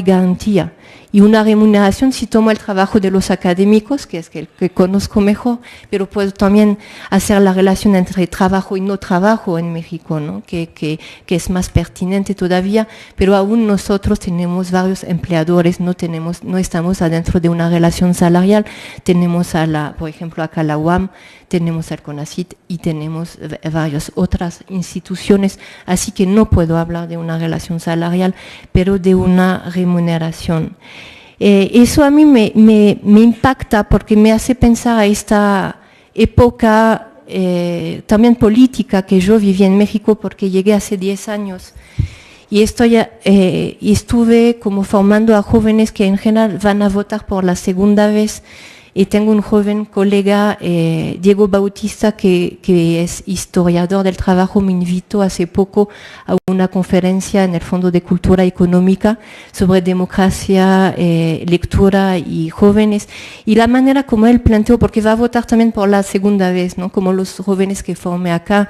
garantía. Y una remuneración, si tomo el trabajo de los académicos, que es el que conozco mejor, pero puedo también hacer la relación entre trabajo y no trabajo en México, ¿no? que es más pertinente todavía, pero aún nosotros tenemos varios empleadores, no estamos adentro de una relación salarial, tenemos por ejemplo, acá la UAM, tenemos el CONACYT y tenemos varias otras instituciones, así que no puedo hablar de una relación salarial, pero de una remuneración. Eso a mí me impacta porque me hace pensar a esta época también política que yo viví en México, porque llegué hace 10 años y estuve como formando a jóvenes que en general van a votar por la segunda vez. Y tengo un joven colega, Diego Bautista, que es historiador del trabajo, me invitó hace poco a una conferencia en el Fondo de Cultura Económica sobre democracia, lectura y jóvenes. Y la manera como él planteó, porque va a votar también por la segunda vez, ¿no? Como los jóvenes que formé acá.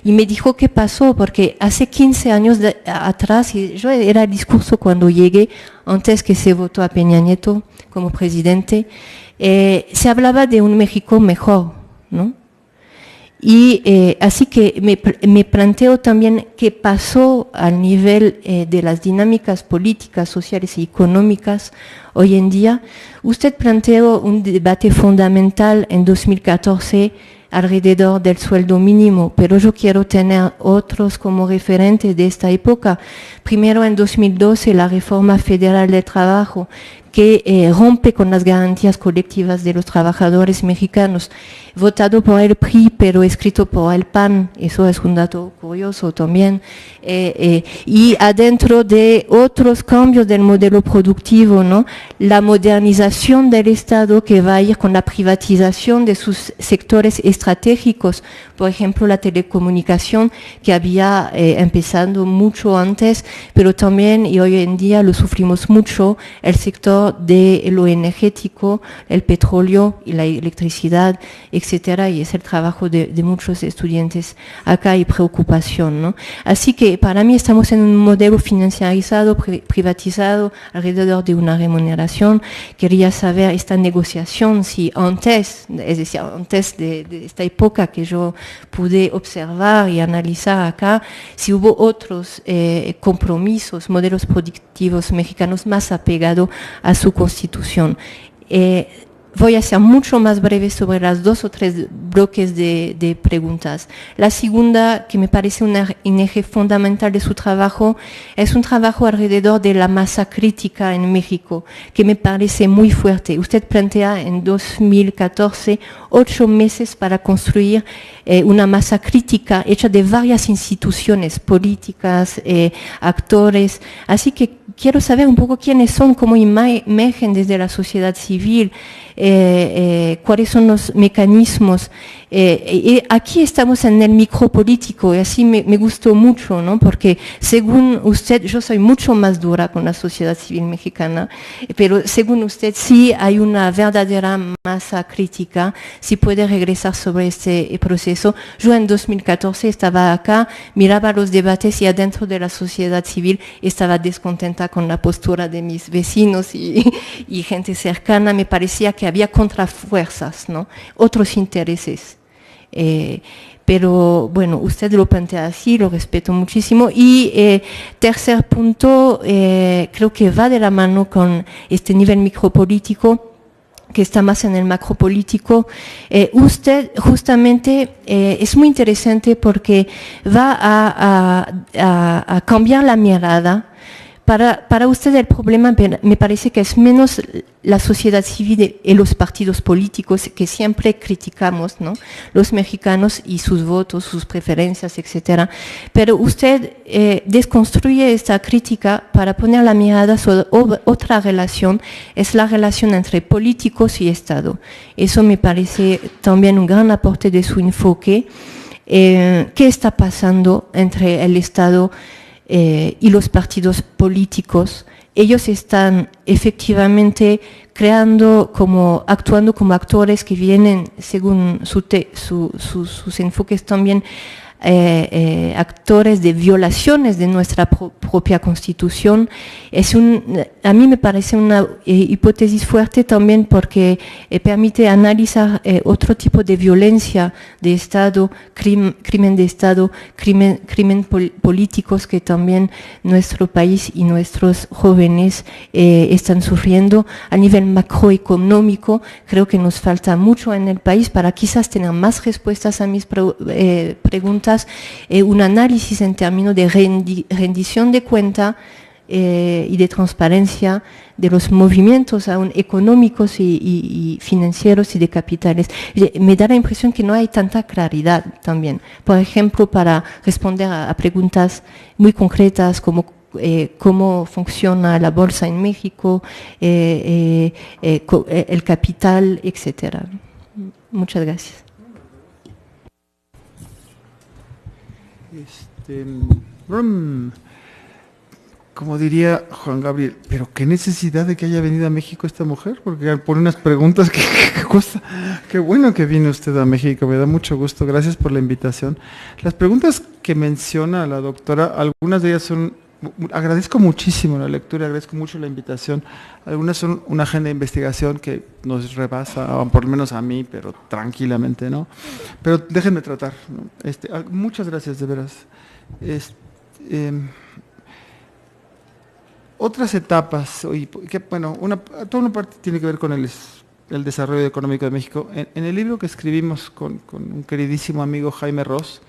Y me dijo qué pasó, porque hace 15 años atrás, y yo era el discurso cuando llegué, antes que se votó a Peña Nieto como presidente, se hablaba de un México mejor, ¿no? Y así que me planteo también qué pasó al nivel de las dinámicas políticas, sociales y económicas hoy en día. Usted planteó un debate fundamental en 2014 alrededor del sueldo mínimo, pero yo quiero tener otros como referentes de esta época. Primero, en 2012, la reforma federal del trabajo, que rompe con las garantías colectivas de los trabajadores mexicanos, votado por el PRI, pero escrito por el PAN, eso es un dato curioso también, y adentro de otros cambios del modelo productivo, ¿no? La modernización del Estado, que va a ir con la privatización de sus sectores estratégicos, por ejemplo la telecomunicación, que había empezado mucho antes, pero también, y hoy en día lo sufrimos mucho, el sector de lo energético, el petróleo y la electricidad, etcétera, y es el trabajo de muchos estudiantes acá y preocupación, ¿no? Así que para mí estamos en un modelo financiarizado, privatizado, alrededor de una remuneración. Quería saber esta negociación, si antes, es decir, antes de esta época que yo pude observar y analizar acá, si hubo otros compromisos, modelos productivos mexicanos más apegados a su constitución. voy a ser mucho más breve sobre las 2 o 3 bloques de preguntas. La segunda, que me parece un eje fundamental de su trabajo, es un trabajo alrededor de la masa crítica en México, que me parece muy fuerte. Usted plantea en 2014 8 meses para construir una masa crítica hecha de varias instituciones políticas, actores. Así que quiero saber un poco quiénes son, cómo emergen desde la sociedad civil, cuáles son los mecanismos. Y aquí estamos en el micropolítico y así me gustó mucho, ¿no? Porque según usted, yo soy mucho más dura con la sociedad civil mexicana, pero según usted sí hay una verdadera masa crítica, si puede regresar sobre este proceso. Yo en 2014 estaba acá, miraba los debates y adentro de la sociedad civil estaba descontenta con la postura de mis vecinos y gente cercana. Me parecía que había contrafuerzas, ¿no? Otros intereses. Pero bueno, usted lo plantea así, lo respeto muchísimo. Y tercer punto, creo que va de la mano con este nivel micropolítico, que está más en el macropolítico. Usted justamente es muy interesante porque va a cambiar la mirada. Para usted el problema me parece que es menos la sociedad civil y los partidos políticos que siempre criticamos, ¿no? Los mexicanos y sus votos, sus preferencias, etcétera. Pero usted desconstruye esta crítica para poner la mirada sobre otra relación, es la relación entre políticos y Estado. Eso me parece también un gran aporte de su enfoque. ¿Qué está pasando entre el Estado y los partidos políticos? Ellos están efectivamente actuando como actores que vienen, según sus enfoques también, actores de violaciones de nuestra propia Constitución. A mí me parece una hipótesis fuerte también porque permite analizar otro tipo de violencia de Estado, crimen de Estado, crimen políticos que también nuestro país y nuestros jóvenes están sufriendo. A nivel macroeconómico, creo que nos falta mucho en el país para quizás tener más respuestas a mis preguntas. Un análisis en términos de rendición de cuenta y de transparencia de los movimientos aún económicos y financieros y de capitales. Me da la impresión que no hay tanta claridad también. Por ejemplo, para responder a preguntas muy concretas como cómo funciona la bolsa en México, el capital, etcétera. Muchas gracias. Como diría Juan Gabriel, pero qué necesidad de que haya venido a México esta mujer, porque pone unas preguntas que cuesta. Qué bueno que vino usted a México, me da mucho gusto, gracias por la invitación. Las preguntas que menciona la doctora, algunas de ellas son, agradezco muchísimo la lectura, agradezco mucho la invitación, algunas son una agenda de investigación que nos rebasa, por lo menos a mí, pero tranquilamente, ¿no? Pero déjenme tratar, ¿no? Muchas gracias, de veras. Otras etapas, toda una parte tiene que ver con el desarrollo económico de México. En el libro que escribimos con un queridísimo amigo Jaime Ross,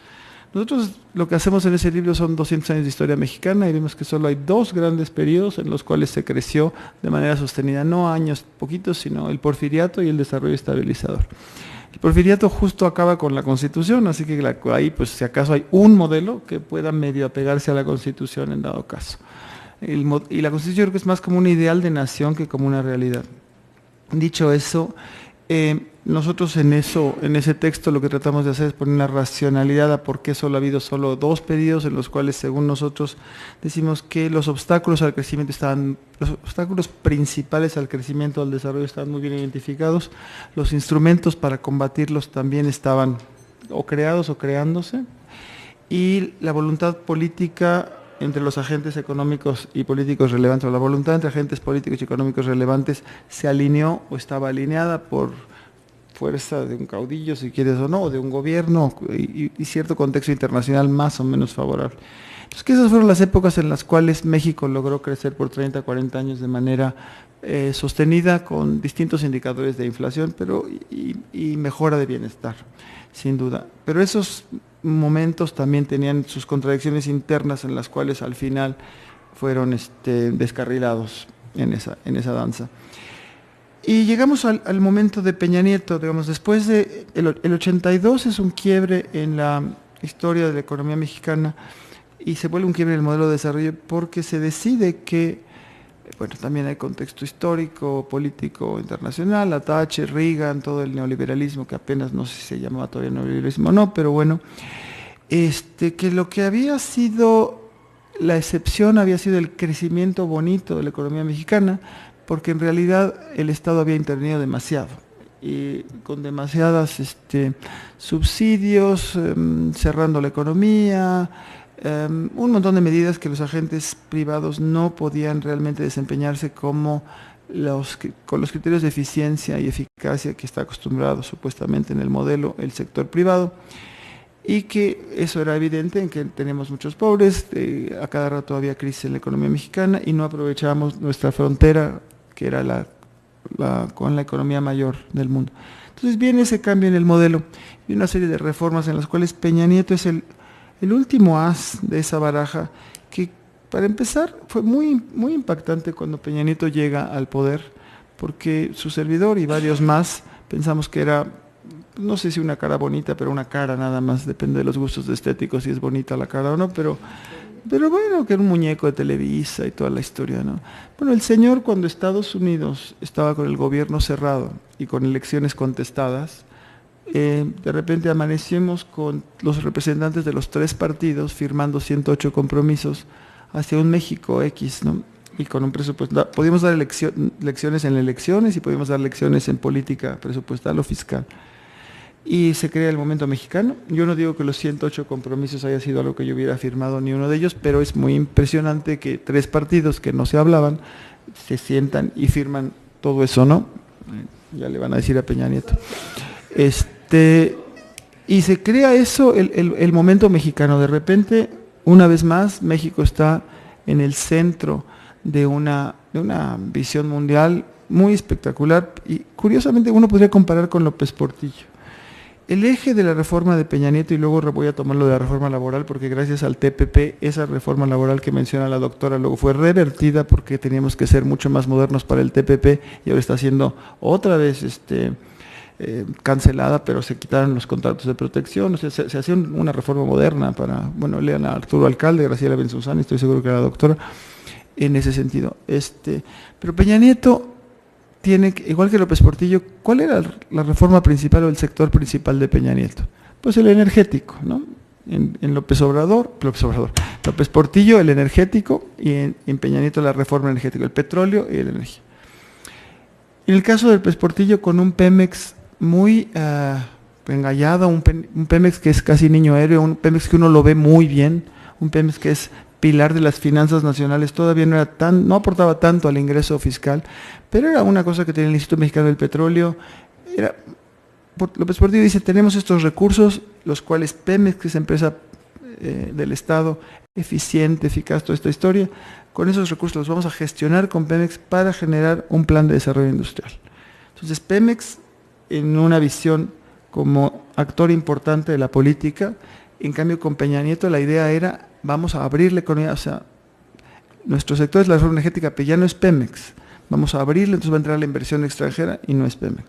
nosotros lo que hacemos en ese libro son 200 años de historia mexicana y vemos que solo hay 2 grandes periodos en los cuales se creció de manera sostenida, no años poquitos, sino el porfiriato y el desarrollo estabilizador. El porfiriato justo acaba con la Constitución, así que ahí, pues si acaso hay un modelo que pueda medio apegarse a la Constitución en dado caso. Y la Constitución creo que es más como un ideal de nación que como una realidad. Dicho eso, nosotros en ese texto lo que tratamos de hacer es poner una racionalidad a por qué solo ha habido 2 periodos en los cuales, según nosotros, decimos que los obstáculos al crecimiento los obstáculos principales al crecimiento, al desarrollo estaban muy bien identificados, los instrumentos para combatirlos también estaban o creados o creándose, y la voluntad política entre los agentes económicos y políticos relevantes, o la voluntad entre agentes políticos y económicos relevantes se alineó o estaba alineada por fuerza de un caudillo, si quieres o no, o de un gobierno y cierto contexto internacional más o menos favorable. Entonces, que esas fueron las épocas en las cuales México logró crecer por 30, 40 años de manera sostenida con distintos indicadores de inflación, pero y mejora de bienestar, sin duda. Pero esos momentos también tenían sus contradicciones internas en las cuales al final fueron descarrilados en esa danza. Y llegamos al momento de Peña Nieto, digamos, después de el 82 es un quiebre en la historia de la economía mexicana y se vuelve un quiebre en el modelo de desarrollo porque se decide que, bueno, también hay contexto histórico, político, internacional, la Thatcher, Reagan, todo el neoliberalismo, que apenas no sé si se llamaba todavía neoliberalismo o no, pero bueno, que lo que había sido la excepción había sido el crecimiento bonito de la economía mexicana, porque en realidad el Estado había intervenido demasiado, y con demasiados subsidios, cerrando la economía, un montón de medidas que los agentes privados no podían realmente desempeñarse con los criterios de eficiencia y eficacia que está acostumbrado supuestamente en el modelo el sector privado, y que eso era evidente en que tenemos muchos pobres, a cada rato había crisis en la economía mexicana y no aprovechábamos nuestra frontera, que era con la economía mayor del mundo. Entonces viene ese cambio en el modelo y una serie de reformas en las cuales Peña Nieto es el último as de esa baraja, que para empezar fue muy, muy impactante cuando Peña Nieto llega al poder, porque su servidor y varios más pensamos que era, no sé si una cara bonita, pero una cara nada más, depende de los gustos estéticos si es bonita la cara o no, pero bueno, que era un muñeco de Televisa y toda la historia, ¿no? Bueno, el señor, cuando Estados Unidos estaba con el gobierno cerrado y con elecciones contestadas, de repente amanecimos con los representantes de los 3 partidos firmando 108 compromisos hacia un México X, ¿no? Y con un presupuesto. Podíamos dar lecciones en elecciones y podíamos dar lecciones en política presupuestal o fiscal. Y se crea el momento mexicano. Yo no digo que los 108 compromisos haya sido algo que yo hubiera firmado ni uno de ellos, pero es muy impresionante que 3 partidos que no se hablaban se sientan y firman todo eso, ¿no? Ya le van a decir a Peña Nieto. Y se crea eso, el momento mexicano. De repente, una vez más, México está en el centro de una visión mundial muy espectacular y curiosamente uno podría comparar con López Portillo. El eje de la reforma de Peña Nieto, y luego voy a tomar lo de la reforma laboral, porque gracias al TPP, esa reforma laboral que menciona la doctora luego fue revertida porque teníamos que ser mucho más modernos para el TPP y ahora está siendo otra vez cancelada, pero se quitaron los contratos de protección, o sea, se hacía una reforma moderna para, bueno, lean a Arturo Alcalde, Graciela Benzuzani, estoy seguro que era la doctora, en ese sentido. Pero Peña Nieto tiene, igual que López Portillo, ¿cuál era la reforma principal o el sector principal de Peña Nieto? Pues el energético, ¿no? En López Portillo el energético y en Peña Nieto la reforma energética, el petróleo y la energía. En el caso del López Portillo con un Pemex muy engallado, un Pemex que es casi niño héroe, un Pemex que uno lo ve muy bien, un Pemex que es pilar de las finanzas nacionales, todavía no aportaba tanto al ingreso fiscal, pero era una cosa que tenía el Instituto Mexicano del Petróleo. López Portillo dice, tenemos estos recursos, los cuales Pemex, que es empresa del Estado, eficiente, eficaz, toda esta historia, con esos recursos los vamos a gestionar con Pemex para generar un plan de desarrollo industrial. Entonces Pemex, en una visión como actor importante de la política, en cambio con Peña Nieto la idea era, vamos a abrir la economía, o sea, nuestro sector es la reforma energética, pero ya no es Pemex, vamos a abrirle, entonces va a entrar la inversión extranjera y no es Pemex.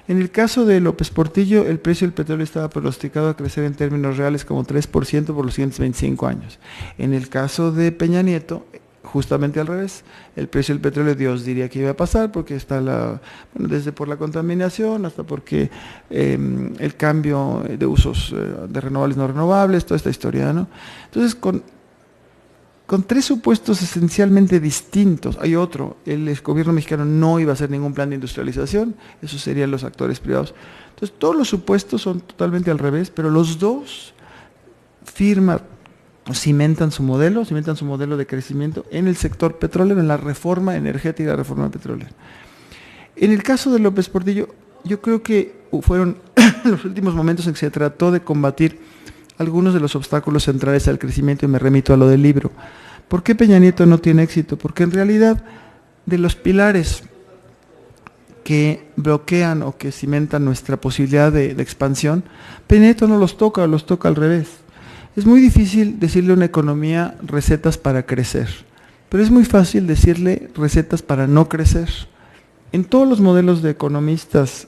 En el caso de López Portillo, el precio del petróleo estaba pronosticado a crecer en términos reales como 3% por los siguientes 25 años. En el caso de Peña Nieto, justamente al revés, el precio del petróleo Dios diría que iba a pasar porque está desde por la contaminación hasta porque el cambio de usos de renovables no renovables, toda esta historia, ¿no? Entonces, con 3 supuestos esencialmente distintos, hay otro, el gobierno mexicano no iba a hacer ningún plan de industrialización, esos serían los actores privados. Entonces, todos los supuestos son totalmente al revés, pero los dos cimentan su modelo de crecimiento en el sector petrolero, en la reforma energética y la reforma petrolera. En el caso de López Portillo, yo creo que fueron los últimos momentos en que se trató de combatir algunos de los obstáculos centrales al crecimiento, y me remito a lo del libro. ¿Por qué Peña Nieto no tiene éxito? Porque en realidad de los pilares que bloquean o que cimentan nuestra posibilidad de expansión, Peña Nieto no los toca, los toca al revés. Es muy difícil decirle a una economía recetas para crecer, pero es muy fácil decirle recetas para no crecer. En todos los modelos de economistas,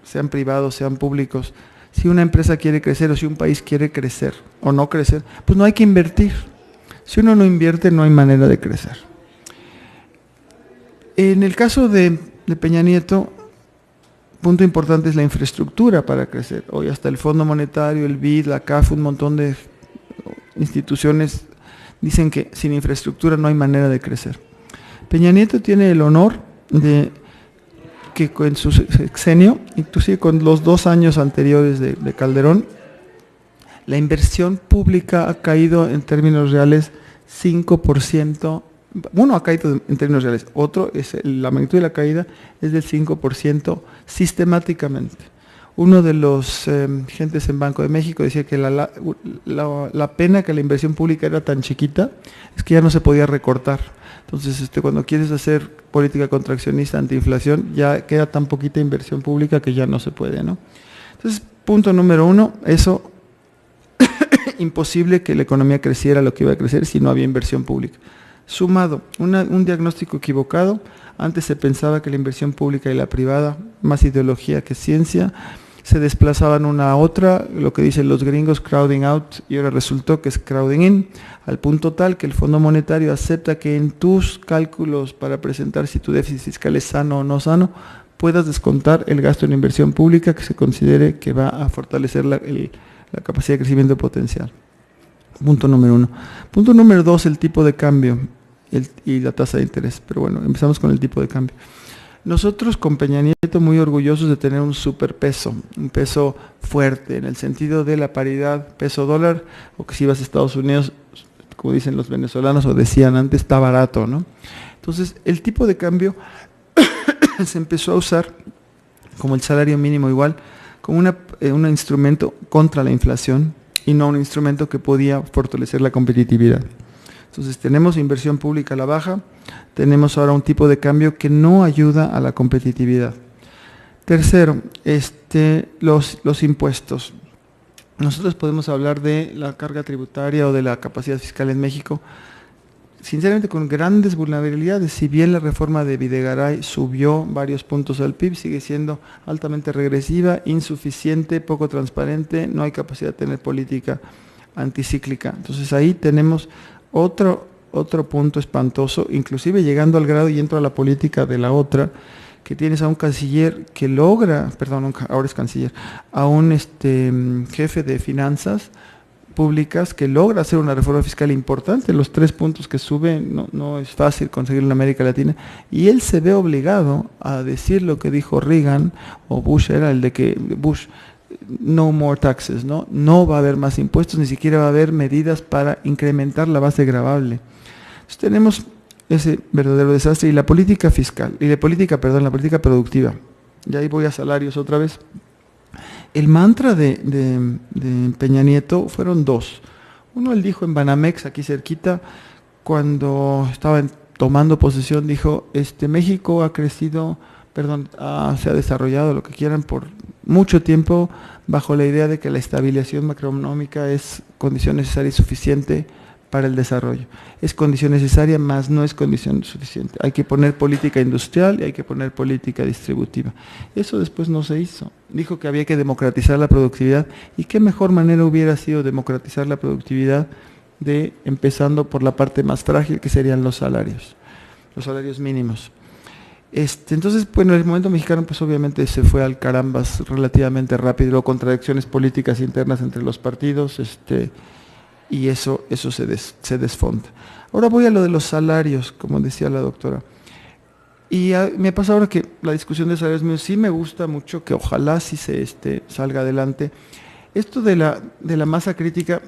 sean privados, sean públicos, si una empresa quiere crecer o si un país quiere crecer o no crecer, pues no hay que invertir. Si uno no invierte, no hay manera de crecer. En el caso de Peña Nieto, punto importante es la infraestructura para crecer. Hoy hasta el Fondo Monetario, el BID, la CAF, un montón de instituciones dicen que sin infraestructura no hay manera de crecer. Peña Nieto tiene el honor de que en su sexenio, inclusive con los 2 años anteriores de Calderón, la inversión pública ha caído en términos reales 5%. Uno ha caído en términos reales, otro es la magnitud de la caída es del 5% sistemáticamente. Uno de los gentes en Banco de México decía que la pena que la inversión pública era tan chiquita es que ya no se podía recortar. Entonces, cuando quieres hacer política contraccionista antiinflación, ya queda tan poquita inversión pública que ya no se puede, ¿no? Entonces, punto número 1, eso, imposible que la economía creciera lo que iba a crecer si no había inversión pública. Sumado, un diagnóstico equivocado. Antes se pensaba que la inversión pública y la privada, más ideología que ciencia, se desplazaban una a otra, lo que dicen los gringos, crowding out, y ahora resultó que es crowding in, al punto tal que el Fondo Monetario acepta que en tus cálculos para presentar si tu déficit fiscal es sano o no sano, puedas descontar el gasto en inversión pública que se considere que va a fortalecer la capacidad de crecimiento potencial. Punto número 1. Punto número 2, el tipo de cambio y la tasa de interés. Pero bueno, empezamos con el tipo de cambio. Nosotros con Peña Nieto muy orgullosos de tener un superpeso, un peso fuerte en el sentido de la paridad peso-dólar, o que si vas a Estados Unidos, como dicen los venezolanos o decían antes, está barato, ¿no? Entonces, el tipo de cambio se empezó a usar como el salario mínimo igual, como un instrumento contra la inflación y no un instrumento que podía fortalecer la competitividad. Entonces tenemos inversión pública a la baja, tenemos ahora un tipo de cambio que no ayuda a la competitividad. Tercero, los impuestos. Nosotros podemos hablar de la carga tributaria o de la capacidad fiscal en México, sinceramente con grandes vulnerabilidades. Si bien la reforma de Videgaray subió varios puntos al PIB, sigue siendo altamente regresiva, insuficiente, poco transparente, no hay capacidad de tener política anticíclica. Entonces ahí tenemos otro punto espantoso, inclusive llegando al grado, y entro a la política de la otra, que tienes a un canciller que logra, perdón, ahora es canciller, a un jefe de finanzas públicas que logra hacer una reforma fiscal importante. Los 3 puntos que sube no es fácil conseguir en América Latina, y él se ve obligado a decir lo que dijo Reagan o Bush, era el de que Bush, no more taxes, no va a haber más impuestos, ni siquiera va a haber medidas para incrementar la base gravable. Entonces tenemos ese verdadero desastre. Y la política fiscal, la política productiva, y ahí voy a salarios otra vez. El mantra de Peña Nieto fueron 2. Uno, él dijo en Banamex, aquí cerquita, cuando estaba tomando posesión, dijo, México ha crecido, se ha desarrollado, lo que quieran, por mucho tiempo bajo la idea de que la estabilización macroeconómica es condición necesaria y suficiente para el desarrollo. Es condición necesaria, más no es condición suficiente. Hay que poner política industrial y hay que poner política distributiva. Eso después no se hizo. Dijo que había que democratizar la productividad, y qué mejor manera hubiera sido democratizar la productividad empezando por la parte más frágil, que serían los salarios mínimos. Entonces, bueno, el momento mexicano pues obviamente se fue al carambas relativamente rápido, luego contradicciones políticas internas entre los partidos, y eso se desfonda. Ahora voy a lo de los salarios, como decía la doctora. Y me pasa ahora que la discusión de salarios míos sí me gusta mucho, que ojalá sí se salga adelante. Esto de la masa crítica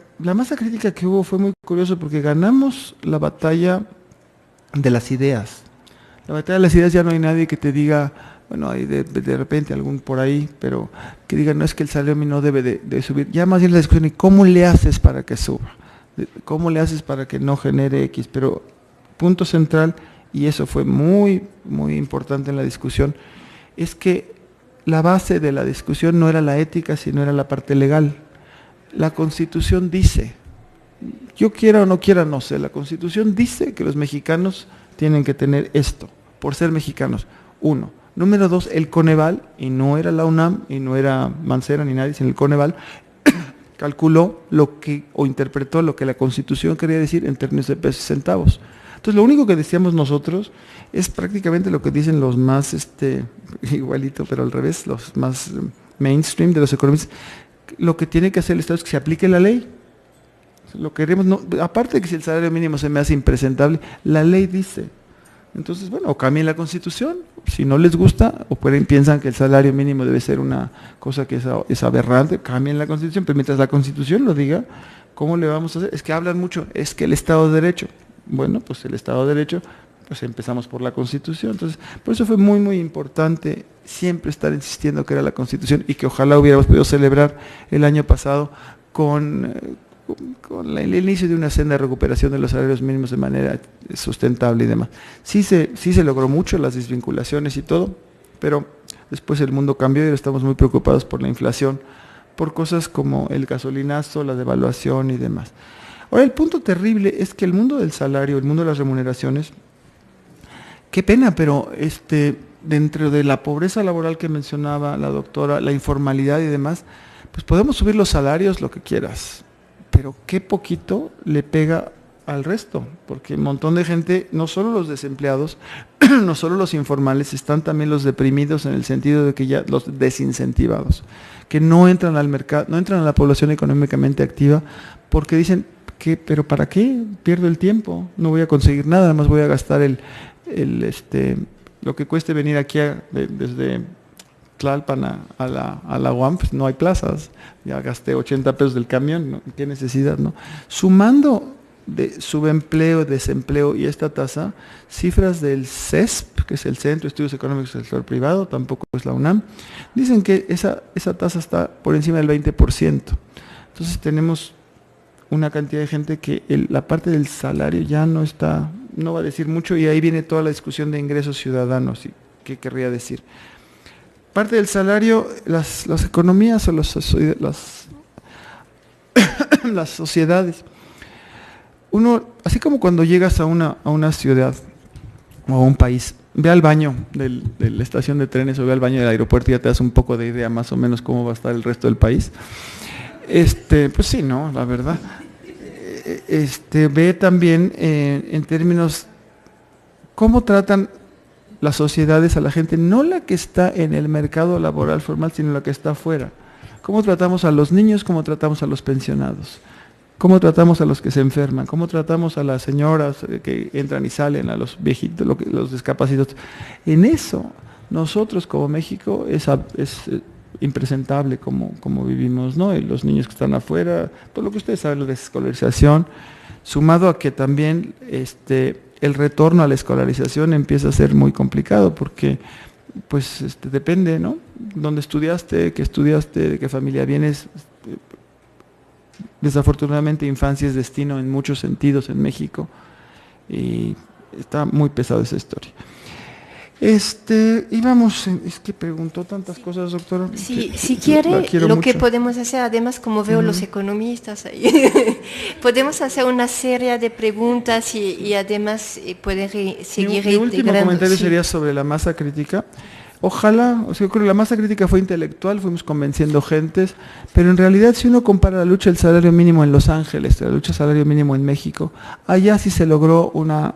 que hubo fue muy curioso, porque ganamos la batalla de las ideas. La batalla de las ideas, ya no hay nadie que te diga bueno, hay de repente algún por ahí, pero que digan, no, es que el salario mínimo no debe de subir. Ya más bien la discusión, ¿y cómo le haces para que suba? ¿Cómo le haces para que no genere X? Pero punto central, y eso fue muy, muy importante en la discusión, es que la base de la discusión no era la ética, sino era la parte legal. La Constitución dice, yo quiera o no quiera, no sé, la Constitución dice que los mexicanos tienen que tener esto, por ser mexicanos, 1. Número 2, el Coneval, y no era la UNAM, y no era Mancera ni nadie, sino el Coneval, calculó lo que, o interpretó lo que la Constitución quería decir en términos de pesos y centavos. Entonces, lo único que decíamos nosotros es prácticamente lo que dicen los más, igualito, pero al revés, los más mainstream de los economistas. Lo que tiene que hacer el Estado es que se aplique la ley. Lo queremos, no, aparte de que si el salario mínimo se me hace impresentable, la ley dice. Entonces, bueno, o cambien la Constitución, si no les gusta, o piensan que el salario mínimo debe ser una cosa que es aberrante, cambien la Constitución, pero mientras la Constitución lo diga, ¿cómo le vamos a hacer? Es que hablan mucho, es que el Estado de Derecho. Bueno, pues el Estado de Derecho, pues empezamos por la Constitución. Entonces, por eso fue muy, muy importante siempre estar insistiendo que era la Constitución y que ojalá hubiéramos podido celebrar el año pasado con el inicio de una senda de recuperación de los salarios mínimos de manera sustentable y demás. Sí se logró mucho, las desvinculaciones y todo, pero después el mundo cambió y ahora estamos muy preocupados por la inflación, por cosas como el gasolinazo, la devaluación y demás. Ahora, el punto terrible es que el mundo del salario, el mundo de las remuneraciones, qué pena, pero dentro de la pobreza laboral que mencionaba la doctora, la informalidad y demás, pues podemos subir los salarios lo que quieras, pero qué poquito le pega al resto, porque un montón de gente, no solo los desempleados, no solo los informales, están también los deprimidos en el sentido de que ya los desincentivados, que no entran al mercado, no entran a la población económicamente activa, porque dicen, ¿pero para qué? Pierdo el tiempo, no voy a conseguir nada, además voy a gastar lo que cueste venir aquí desde Tlalpan a la UAM, pues no hay plazas, ya gasté 80 pesos del camión, ¿no? ¿Qué necesidad, no? Sumando de subempleo, desempleo y esta tasa, cifras del CESP, que es el Centro de Estudios Económicos del Sector Privado, tampoco es la UNAM, dicen que esa tasa está por encima del 20%. Entonces tenemos una cantidad de gente que la parte del salario ya no va a decir mucho, y ahí viene toda la discusión de ingresos ciudadanos y qué querría decir. Parte del salario, las economías o las sociedades. Uno, así como cuando llegas a una ciudad o a un país, ve al baño de la estación de trenes o ve al baño del aeropuerto y ya te das un poco de idea más o menos cómo va a estar el resto del país. Pues sí, ¿no? La verdad. Ve también en términos cómo tratan las sociedades a la gente, no la que está en el mercado laboral formal, sino la que está afuera. Cómo tratamos a los niños, cómo tratamos a los pensionados, cómo tratamos a los que se enferman, cómo tratamos a las señoras que entran y salen, a los viejitos, los discapacitados. En eso, nosotros como México es impresentable como vivimos, ¿no? Y los niños que están afuera, todo lo que ustedes saben, la desescolarización, sumado a que también el retorno a la escolarización empieza a ser muy complicado, porque pues depende, ¿no? Dónde estudiaste, de qué familia vienes. Desafortunadamente infancia es destino en muchos sentidos en México, y está muy pesada esa historia. Es que preguntó tantas cosas, doctora. Sí, si quiere, lo que podemos hacer, además, como veo los economistas ahí, podemos hacer una serie de preguntas y además poder seguir integrando. Mi último comentario sería sobre la masa crítica. Ojalá, yo creo que la masa crítica fue intelectual, fuimos convenciendo gentes, pero en realidad si uno compara la lucha del salario mínimo en Los Ángeles, la lucha del salario mínimo en México, allá sí se logró una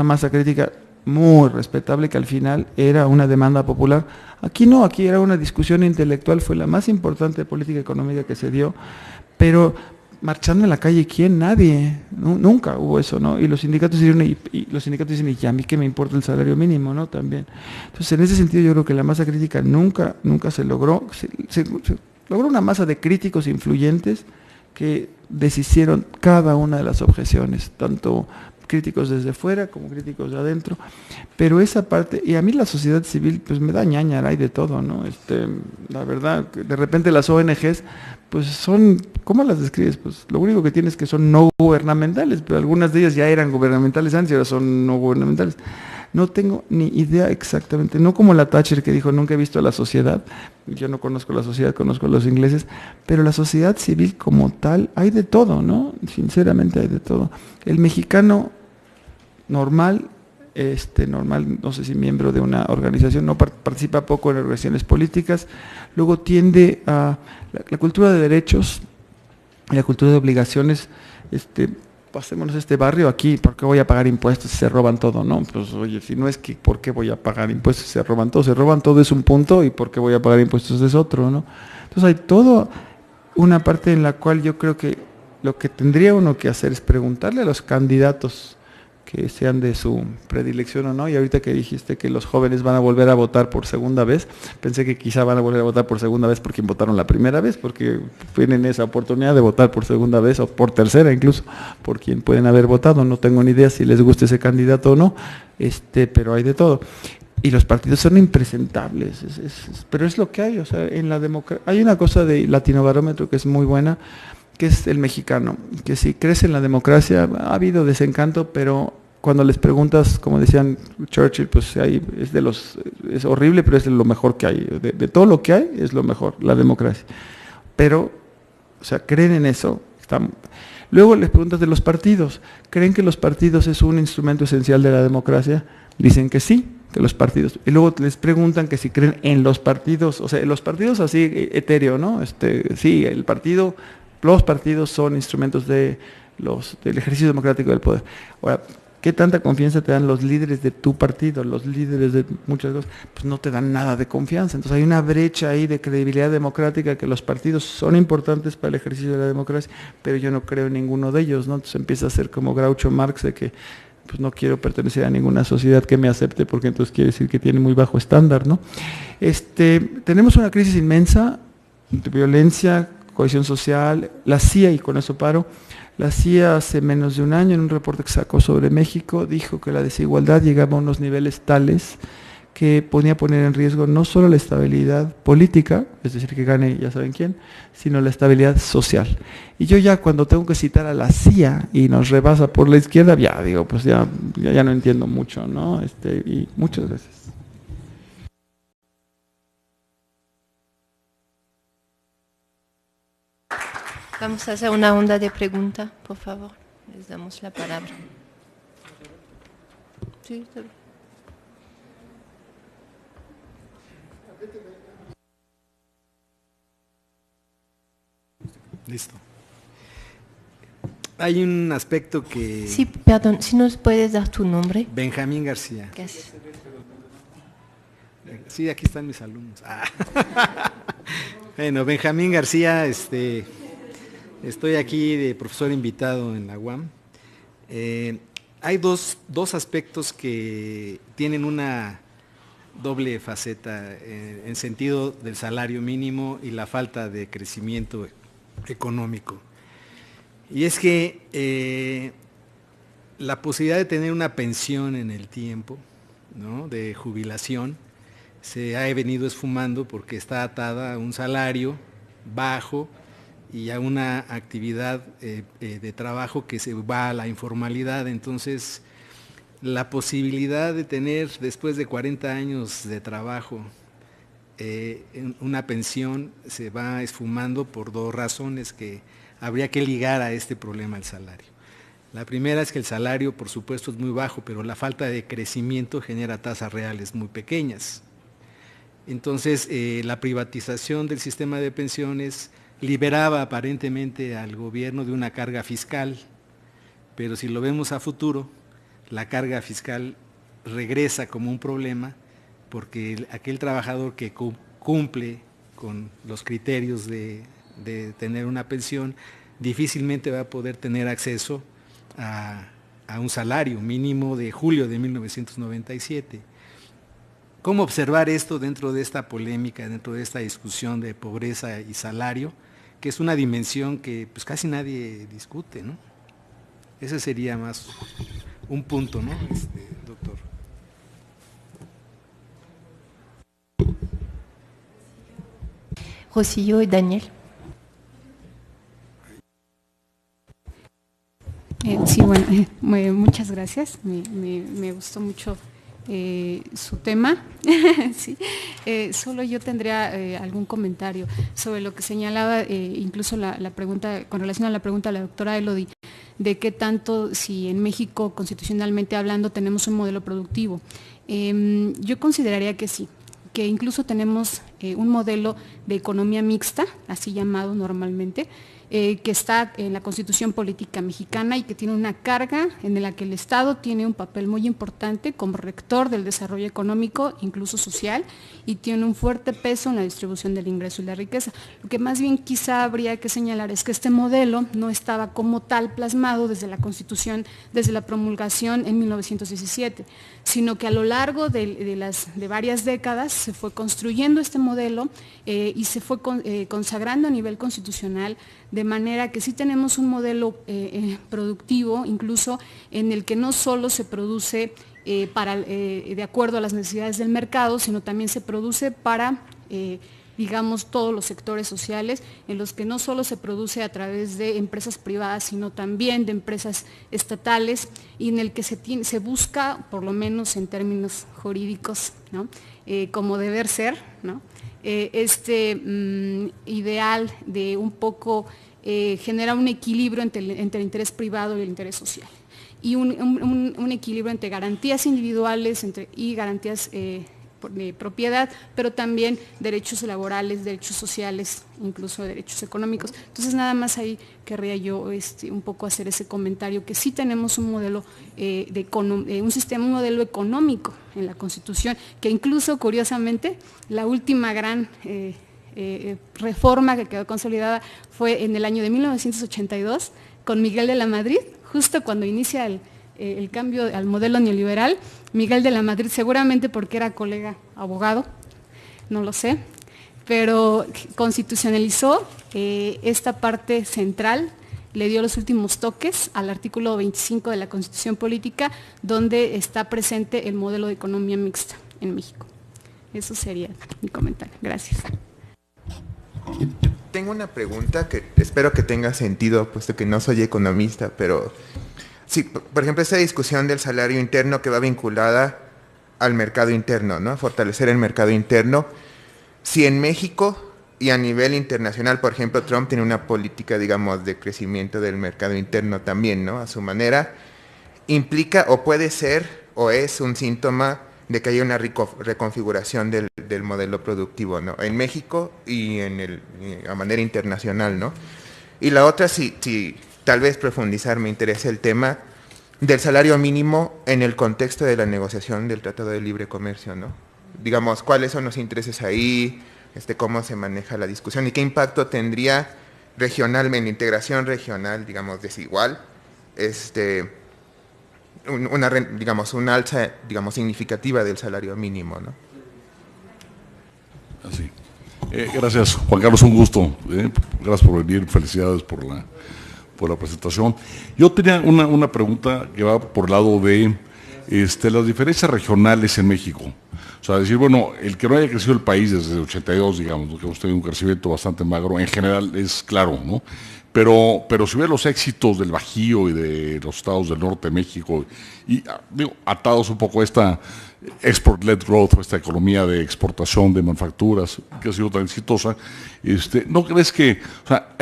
masa crítica muy respetable, que al final era una demanda popular. Aquí no, aquí era una discusión intelectual, fue la más importante de política económica que se dio, pero marchando en la calle, ¿quién? Nadie, ¿no? Nunca hubo eso, ¿no? Y los sindicatos dicen, y a mí qué me importa el salario mínimo, ¿no? También. Entonces, en ese sentido, yo creo que la masa crítica nunca se logró. Se logró una masa de críticos influyentes que deshicieron cada una de las objeciones, tanto críticos desde fuera como críticos de adentro, pero esa parte, y a mí la sociedad civil pues me da ñañara, hay de todo, ¿no? La verdad, de repente las ONGs pues son, ¿cómo las describes? Pues lo único que tienes es que son no gubernamentales, pero algunas de ellas ya eran gubernamentales antes y ahora son no gubernamentales. No tengo ni idea exactamente, no como la Thatcher que dijo, nunca he visto a la sociedad, yo no conozco la sociedad, conozco a los ingleses, pero la sociedad civil como tal, hay de todo, ¿no? Sinceramente hay de todo. El mexicano normal, no sé si miembro de una organización, no participa poco en organizaciones políticas, luego tiende a la cultura de derechos y la cultura de obligaciones, pasémonos este barrio aquí, ¿por qué voy a pagar impuestos si se roban todo? No, pues oye, si no es que ¿por qué voy a pagar impuestos si se roban todo es un punto y ¿por qué voy a pagar impuestos es otro? ¿No? Entonces hay toda una parte en la cual yo creo que lo que tendría uno que hacer es preguntarle a los candidatos que sean de su predilección o no, y ahorita que dijiste que los jóvenes van a volver a votar por segunda vez, pensé que quizá van a volver a votar por segunda vez por quien votaron la primera vez, porque tienen esa oportunidad de votar por segunda vez o por tercera incluso, por quien pueden haber votado, no tengo ni idea si les gusta ese candidato o no, pero hay de todo. Y los partidos son impresentables, pero es lo que hay, o sea, en la democracia, hay una cosa de Latinobarómetro que es muy buena, que es el mexicano, que si crece en la democracia, ha habido desencanto, pero cuando les preguntas, como decían Churchill, pues es horrible, pero es lo mejor que hay. De todo lo que hay, es lo mejor, la democracia. Pero, o sea, creen en eso. Luego les preguntas de los partidos, ¿creen que los partidos es un instrumento esencial de la democracia? Dicen que sí, que los partidos. Y luego les preguntan que si creen en los partidos, o sea, los partidos así etéreo, ¿no? Sí, los partidos son instrumentos del ejercicio democrático del poder. Ahora, ¿qué tanta confianza te dan los líderes de tu partido, los líderes de muchas cosas? Pues no te dan nada de confianza. Entonces hay una brecha ahí de credibilidad democrática, que los partidos son importantes para el ejercicio de la democracia, pero yo no creo en ninguno de ellos, ¿no? Entonces empieza a ser como Groucho Marx de que pues no quiero pertenecer a ninguna sociedad que me acepte, porque entonces quiere decir que tiene muy bajo estándar, ¿no? Tenemos una crisis inmensa de violencia, cohesión social, la CIA, y con eso paro, la CIA hace menos de un año, en un reporte que sacó sobre México, dijo que la desigualdad llegaba a unos niveles tales que podía poner en riesgo no solo la estabilidad política, es decir, que gane ya saben quién, sino la estabilidad social. Y yo ya cuando tengo que citar a la CIA y nos rebasa por la izquierda, ya digo, pues ya no entiendo mucho, ¿no? Y muchas gracias. Vamos a hacer una ronda de preguntas, por favor. Les damos la palabra. Sí, está bien. Listo. Hay un aspecto que... Sí, perdón, si nos puedes dar tu nombre. Benjamín García. Gracias. Sí, aquí están mis alumnos. Bueno, Benjamín García, estoy aquí de profesor invitado en la UAM. Hay dos aspectos que tienen una doble faceta en sentido del salario mínimo y la falta de crecimiento económico. Y es que la posibilidad de tener una pensión en el tiempo, ¿no?, de jubilación, se ha venido esfumando porque está atada a un salario bajo y a una actividad de trabajo que se va a la informalidad. Entonces, la posibilidad de tener, después de 40 años de trabajo, una pensión se va esfumando por dos razones que habría que ligar a este problema del salario. La primera es que el salario, por supuesto, es muy bajo, pero la falta de crecimiento genera tasas reales muy pequeñas. Entonces, la privatización del sistema de pensiones liberaba aparentemente al gobierno de una carga fiscal, pero si lo vemos a futuro, la carga fiscal regresa como un problema, porque aquel trabajador que cumple con los criterios de tener una pensión, difícilmente va a poder tener acceso a un salario mínimo de julio de 1997. ¿Cómo observar esto dentro de esta polémica, dentro de esta discusión de pobreza y salario, que es una dimensión que pues casi nadie discute, ¿no? Ese sería más un punto, ¿no? Doctor. Rosillo y Daniel. Sí, bueno, muchas gracias. Me gustó mucho su tema. Sí. Solo yo tendría algún comentario sobre lo que señalaba, incluso la pregunta, con relación a la pregunta de la doctora Elodie, de qué tanto, si en México, constitucionalmente hablando, tenemos un modelo productivo. Yo consideraría que sí, que incluso tenemos un modelo de economía mixta, así llamado normalmente, que está en la Constitución Política Mexicana y que tiene una carga en la que el Estado tiene un papel muy importante como rector del desarrollo económico, incluso social, y tiene un fuerte peso en la distribución del ingreso y la riqueza. Lo que más bien quizá habría que señalar es que este modelo no estaba como tal plasmado desde la Constitución, desde la promulgación en 1917, sino que a lo largo de varias décadas se fue construyendo este modelo y se fue consagrando a nivel constitucional, de manera que sí tenemos un modelo productivo, incluso en el que no solo se produce de acuerdo a las necesidades del mercado, sino también se produce para, digamos, todos los sectores sociales, en los que no solo se produce a través de empresas privadas, sino también de empresas estatales, y en el que se busca, por lo menos en términos jurídicos, ¿no? Como deber ser, ¿no? Ideal de un poco generar un equilibrio entre el interés privado y el interés social, y un equilibrio entre garantías individuales y garantías de propiedad, pero también derechos laborales, derechos sociales, incluso derechos económicos. Entonces, nada más ahí querría yo un poco hacer ese comentario, que sí tenemos un modelo un modelo económico en la Constitución, que incluso, curiosamente, la última gran reforma que quedó consolidada fue en el año de 1982, con Miguel de la Madrid, justo cuando inicia el cambio al modelo neoliberal. Miguel de la Madrid, seguramente porque era colega abogado, no lo sé, pero constitucionalizó esta parte central, le dio los últimos toques al artículo 25 de la Constitución Política, donde está presente el modelo de economía mixta en México. Eso sería mi comentario. Gracias. Tengo una pregunta que espero que tenga sentido, puesto que no soy economista, pero sí, por ejemplo, esta discusión del salario interno que va vinculada al mercado interno, ¿no? A fortalecer el mercado interno. Si en México y a nivel internacional, por ejemplo, Trump tiene una política, digamos, de crecimiento del mercado interno también, ¿no? A su manera, implica o puede ser o es un síntoma de que haya una reconfiguración del modelo productivo, ¿no? En México y a manera internacional, ¿no? Y la otra, si tal vez profundizar, me interesa el tema del salario mínimo en el contexto de la negociación del Tratado de Libre Comercio, ¿no? Digamos, ¿cuáles son los intereses ahí? ¿Cómo se maneja la discusión? ¿Y qué impacto tendría regionalmente, en integración regional, digamos, desigual? Una alza, digamos, significativa del salario mínimo, ¿no? Así. Gracias, Juan Carlos, un gusto. Gracias por venir, felicidades por la presentación. Yo tenía una pregunta que va por el lado de las diferencias regionales en México. O sea, decir, bueno, el que no haya crecido el país desde el 82, digamos, que hemos tenido un crecimiento bastante magro, en general es claro, ¿no? Pero si ve los éxitos del Bajío y de los estados del norte de México, y atados un poco a esta export-led growth, esta economía de exportación de manufacturas que ha sido tan exitosa, ¿no crees que, o sea,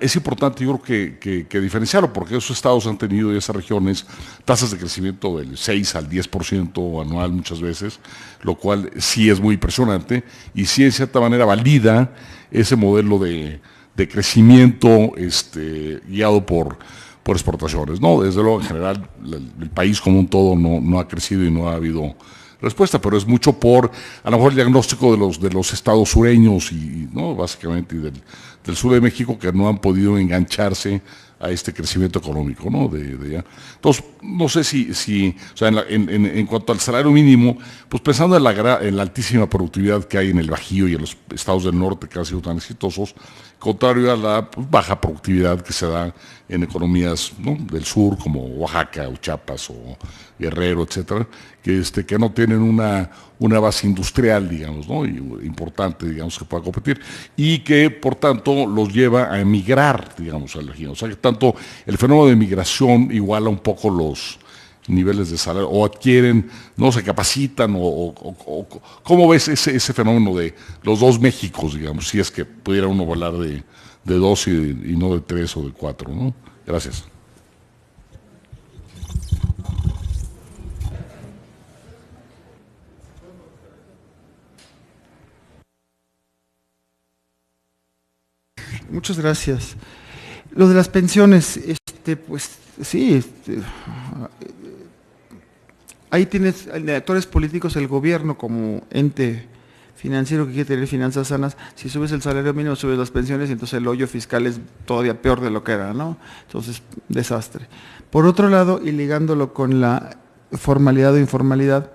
es importante, yo creo que diferenciarlo, porque esos estados han tenido, y esas regiones, tasas de crecimiento del 6 al 10% anual muchas veces, lo cual sí es muy impresionante, y sí en cierta manera valida ese modelo de crecimiento guiado por exportaciones, ¿no? Desde luego, en general, el país como un todo no ha crecido y no ha habido respuesta, pero es mucho por, a lo mejor, el diagnóstico de los estados sureños y, ¿no? Básicamente, y del sur de México, que no han podido engancharse a este crecimiento económico, ¿no? Entonces, no sé si o sea, en cuanto al salario mínimo, pues pensando en la altísima productividad que hay en el Bajío y en los estados del norte que han sido tan exitosos, contrario a la pues, baja productividad que se da en economías, ¿no? del sur, como Oaxaca o Chiapas o Guerrero, etcétera, que no tienen una base industrial, digamos, ¿no? importante, digamos, que pueda competir, y que, por tanto, los lleva a emigrar, digamos, a la región. O sea, que tanto el fenómeno de migración iguala un poco los niveles de salario, o adquieren, no se capacitan, ¿cómo ves ese fenómeno de los dos Méxicos, digamos, si es que pudiera uno hablar de dos y no de tres o de cuatro, ¿no? Gracias. Muchas gracias. Lo de las pensiones, pues sí, ahí tienes actores políticos, el gobierno como ente financiero que quiere tener finanzas sanas. Si subes el salario mínimo, subes las pensiones, y entonces el hoyo fiscal es todavía peor de lo que era, ¿no? Entonces, desastre. Por otro lado, y ligándolo con la formalidad o informalidad,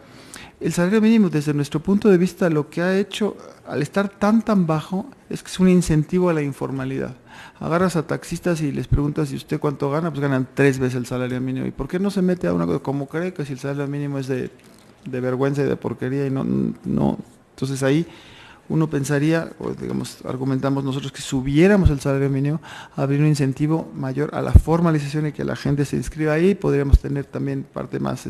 el salario mínimo, desde nuestro punto de vista, lo que ha hecho, al estar tan bajo, es que es un incentivo a la informalidad. Agarras a taxistas y les preguntas si usted cuánto gana, pues ganan 3 veces el salario mínimo. ¿Y por qué no se mete a una cosa como cree que si el salario mínimo es de vergüenza y de porquería? Y no. Entonces ahí uno pensaría, o digamos, argumentamos nosotros que subiéramos el salario mínimo, habría un incentivo mayor a la formalización y que la gente se inscriba ahí. Podríamos tener también parte más,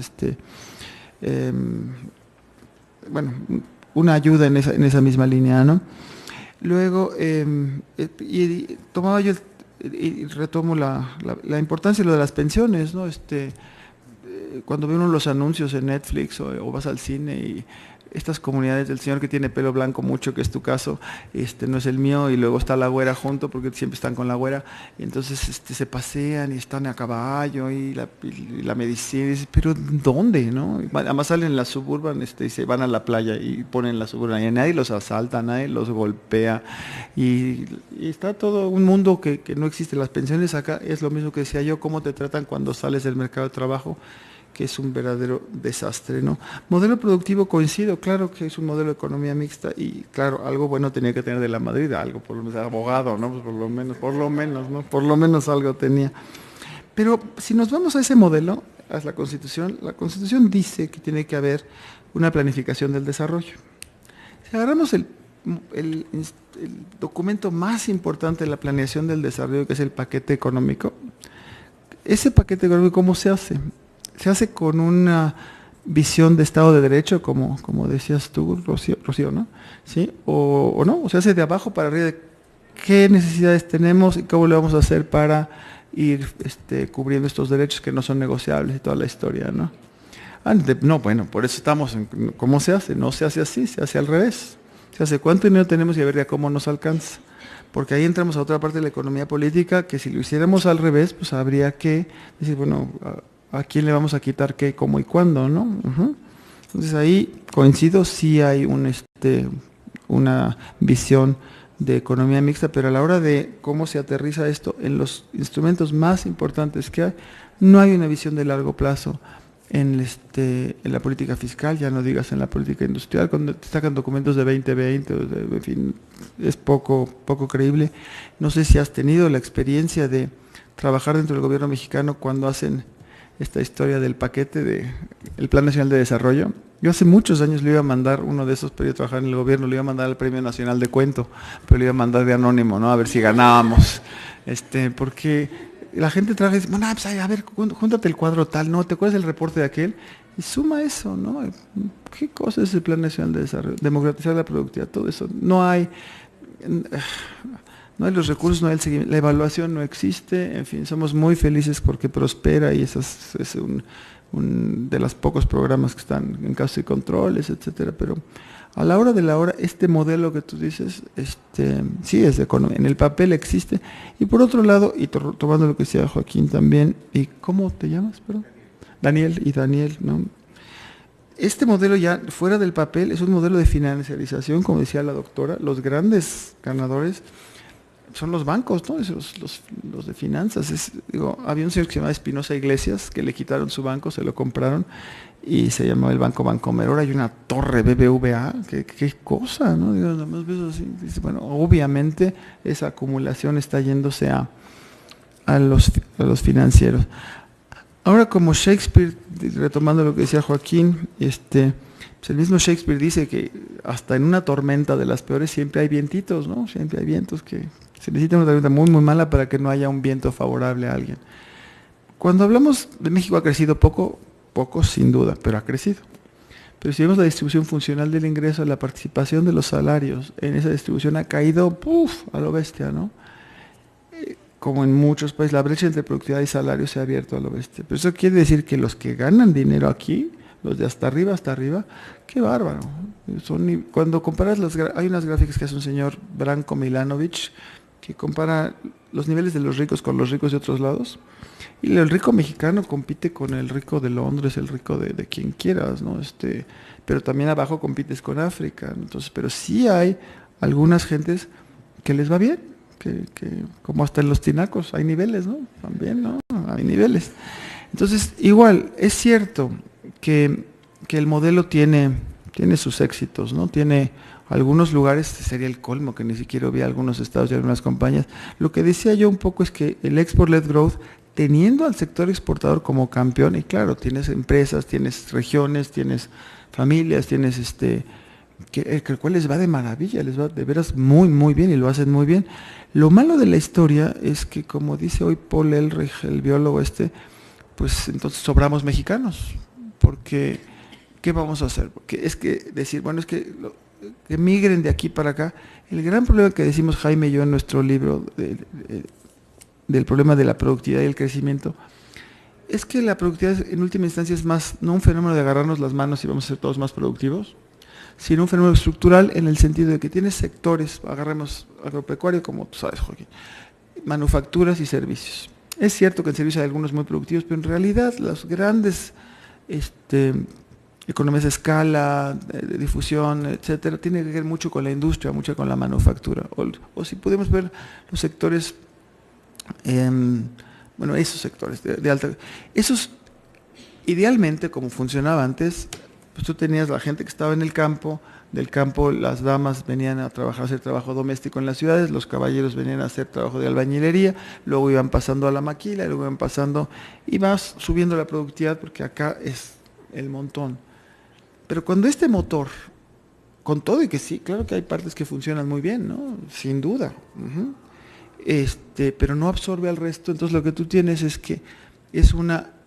una ayuda en esa misma línea, ¿no? Luego, tomaba yo y retomo la importancia de lo de las pensiones, ¿no? Cuando ve uno los anuncios en Netflix o vas al cine y estas comunidades del señor que tiene pelo blanco mucho, que es tu caso, no es el mío, y luego está la güera junto, porque siempre están con la güera, y entonces se pasean y están a caballo, y la medicina, y dices, pero ¿dónde? ¿No? Además salen en la suburban, y se van a la playa y ponen la suburban, y nadie los asalta, nadie los golpea, y está todo un mundo que no existe. Las pensiones acá es lo mismo que decía yo, cómo te tratan cuando sales del mercado de trabajo, que es un verdadero desastre, ¿no? Modelo productivo, coincido, claro que es un modelo de economía mixta, y claro, algo bueno tenía que tener de la Madrid, algo, por lo menos abogado, ¿no? Pues por lo menos, ¿no? Por lo menos algo tenía. Pero si nos vamos a ese modelo, a la Constitución dice que tiene que haber una planificación del desarrollo. Si agarramos el documento más importante de la planeación del desarrollo, que es el paquete económico, ese paquete económico, ¿cómo se hace? Se hace con una visión de Estado de Derecho, como decías tú, Rocío, ¿no? ¿Sí? O no, o se hace de abajo para arriba, de qué necesidades tenemos y cómo le vamos a hacer para ir cubriendo estos derechos que no son negociables y toda la historia, ¿no? No, bueno, por eso estamos en cómo se hace. No se hace así, se hace al revés. Se hace cuánto dinero tenemos y a ver ya cómo nos alcanza. Porque ahí entramos a otra parte de la economía política, que si lo hiciéramos al revés, pues habría que decir, bueno, ¿a quién le vamos a quitar qué, cómo y cuándo, no? Entonces ahí coincido, sí hay una visión de economía mixta, pero a la hora de cómo se aterriza esto en los instrumentos más importantes que hay, no hay una visión de largo plazo en la política fiscal, ya no digas en la política industrial, cuando te sacan documentos de 2020, en fin, es poco creíble. No sé si has tenido la experiencia de trabajar dentro del gobierno mexicano cuando hacen esta historia del paquete del Plan Nacional de Desarrollo. Yo hace muchos años le iba a mandar uno de esos, pero yo trabajaba en el gobierno, le iba a mandar al Premio Nacional de Cuento, pero le iba a mandar de anónimo, ¿no? A ver si ganábamos. Porque la gente trabaja y dice, bueno, pues, a ver, júntate el cuadro tal, ¿no? ¿Te acuerdas del reporte de aquel? Y suma eso, ¿no? ¿Qué cosa es el Plan Nacional de Desarrollo? Democratizar la productividad, todo eso. No hay los recursos, no hay el seguimiento, la evaluación no existe, en fin, somos muy felices porque prospera y es un de los pocos programas que están en caso de controles, etcétera, pero a la hora de la hora, este modelo que tú dices, sí es de economía, en el papel existe, y por otro lado, y tomando lo que decía Joaquín también, ¿y cómo te llamas? Perdón? Daniel, ¿no? Este modelo ya fuera del papel es un modelo de financiarización, como decía la doctora, los grandes ganadores son los bancos, ¿no? Los de finanzas. Había un señor que se llamaba Espinosa Iglesias, que le quitaron su banco, se lo compraron, y se llamaba el Banco Bancomer. Ahora hay una torre BBVA, qué cosa, ¿no? Digo, nada más ves así, dice, bueno, obviamente esa acumulación está yéndose a los financieros. Ahora, como Shakespeare, retomando lo que decía Joaquín, pues el mismo Shakespeare dice que hasta en una tormenta de las peores siempre hay vientitos, ¿no? Siempre hay vientos, que se necesita una tormenta muy, muy mala para que no haya un viento favorable a alguien. Cuando hablamos de México, ha crecido poco sin duda, pero ha crecido. Pero si vemos la distribución funcional del ingreso, la participación de los salarios en esa distribución ha caído a lo bestia, ¿no? Como en muchos países, la brecha entre productividad y salario se ha abierto a lo bestia. Pero eso quiere decir que los que ganan dinero aquí, los de hasta arriba, qué bárbaro. Cuando comparas hay unas gráficas que hace un señor, Branko Milanovic, que compara los niveles de los ricos con los ricos de otros lados, y el rico mexicano compite con el rico de Londres, el rico de quien quieras, ¿no? Pero también abajo compites con África, ¿no? Entonces, pero sí hay algunas gentes que les va bien, que como hasta en los tinacos hay niveles, ¿no? También, ¿no? Hay niveles. Entonces, igual, es cierto que el modelo tiene sus éxitos, ¿no? Tiene algunos lugares, sería el colmo que ni siquiera había algunos estados y algunas compañías. Lo que decía yo un poco es que el Export-Led Growth, teniendo al sector exportador como campeón, y claro, tienes empresas, tienes regiones, tienes familias, tienes el cual les va de maravilla, les va de veras muy, muy bien y lo hacen muy bien. Lo malo de la historia es que, como dice hoy Paul Ehrlich, el biólogo pues entonces sobramos mexicanos, porque ¿qué vamos a hacer? Porque es que decir, bueno, es que migren de aquí para acá. El gran problema que decimos Jaime y yo en nuestro libro del problema de la productividad y el crecimiento, es que la productividad en última instancia es más, no un fenómeno de agarrarnos las manos y vamos a ser todos más productivos, sino un fenómeno estructural en el sentido de que tienes sectores, agarremos agropecuario, como tú sabes, Joaquín, manufacturas y servicios. Es cierto que en servicios hay algunos muy productivos, pero en realidad las grandes economías de escala, de difusión, etcétera, tiene que ver mucho con la industria, mucho con la manufactura. O si podemos ver los sectores, esos sectores de alta, esos idealmente, como funcionaba antes, pues tú tenías la gente que estaba en el campo, del campo las damas venían a hacer trabajo doméstico en las ciudades, los caballeros venían a hacer trabajo de albañilería, luego iban pasando a la maquila, luego iban pasando, y vas subiendo la productividad porque acá es el montón. Pero cuando este motor, con todo y que sí, claro que hay partes que funcionan muy bien, ¿no? Sin duda, pero no absorbe al resto, entonces lo que tú tienes es que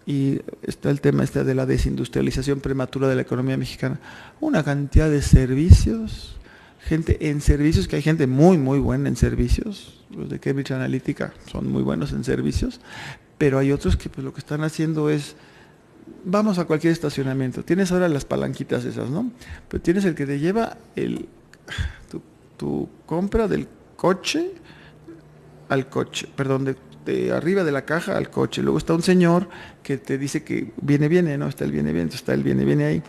y está el tema de la desindustrialización prematura de la economía mexicana, una cantidad de servicios, gente en servicios, que hay gente muy, muy buena en servicios, los de Cambridge Analytica son muy buenos en servicios, pero hay otros que pues lo que están haciendo es, vamos a cualquier estacionamiento, tienes ahora las palanquitas esas, ¿no? Pero tienes el que te lleva tu compra del coche al coche, perdón, de arriba de la caja al coche. Luego está un señor que te dice que viene, ¿no? Está el viene, está el viene ahí.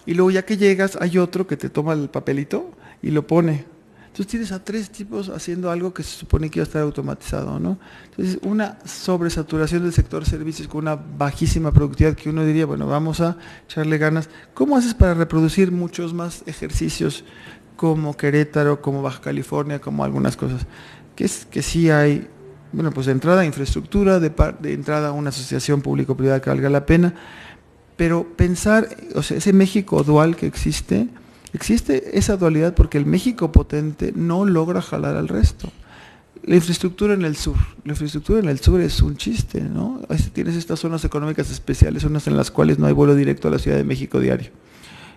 Y luego ya que llegas, hay otro que te toma el papelito y lo pone. Entonces tienes a 3 tipos haciendo algo que se supone que iba a estar automatizado, ¿no? Entonces una sobresaturación del sector servicios con una bajísima productividad que uno diría, bueno, vamos a echarle ganas. ¿Cómo haces para reproducir muchos más ejercicios como Querétaro, como Baja California, como algunas cosas? Que sí hay, bueno, pues de entrada infraestructura, de entrada una asociación público-privada que valga la pena, pero pensar, o sea, ese México dual que existe esa dualidad porque el México potente no logra jalar al resto. La infraestructura en el sur es un chiste, ¿no? Tienes estas zonas económicas especiales, zonas en las cuales no hay vuelo directo a la Ciudad de México diario,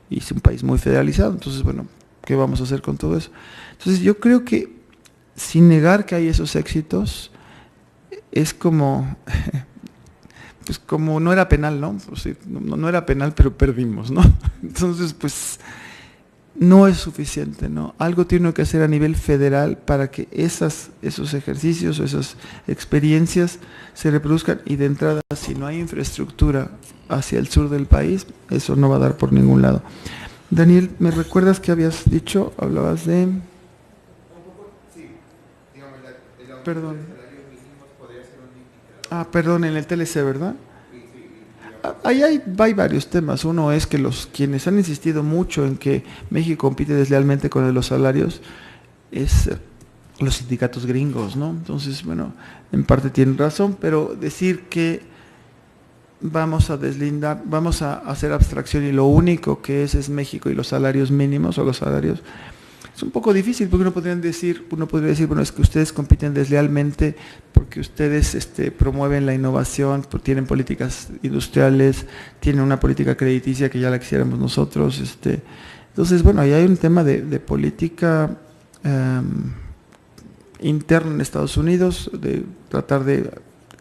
y es un país muy federalizado, entonces, bueno, ¿qué vamos a hacer con todo eso? Entonces yo creo que, sin negar que hay esos éxitos, es como, pues como no era penal, ¿no? Pues sí, no era penal, pero perdimos, ¿no? Entonces, pues, no es suficiente, ¿no? Algo tiene que hacer a nivel federal para que esos ejercicios o esas experiencias se reproduzcan, y de entrada, si no hay infraestructura hacia el sur del país, eso no va a dar por ningún lado. Daniel, ¿me recuerdas que habías dicho? Hablabas de... Perdón. Perdón, en el TLC, ¿verdad? Ahí hay varios temas. Uno es que quienes han insistido mucho en que México compite deslealmente con los salarios es los sindicatos gringos, ¿no? Entonces, bueno, en parte tienen razón, pero decir que vamos a deslindar, vamos a hacer abstracción y lo único que es México y los salarios mínimos o los salarios, es un poco difícil porque uno podría decir, bueno, es que ustedes compiten deslealmente porque ustedes promueven la innovación, tienen políticas industriales, tienen una política crediticia que ya la quisiéramos nosotros. Entonces, bueno, ahí hay un tema de política interna en Estados Unidos, de tratar de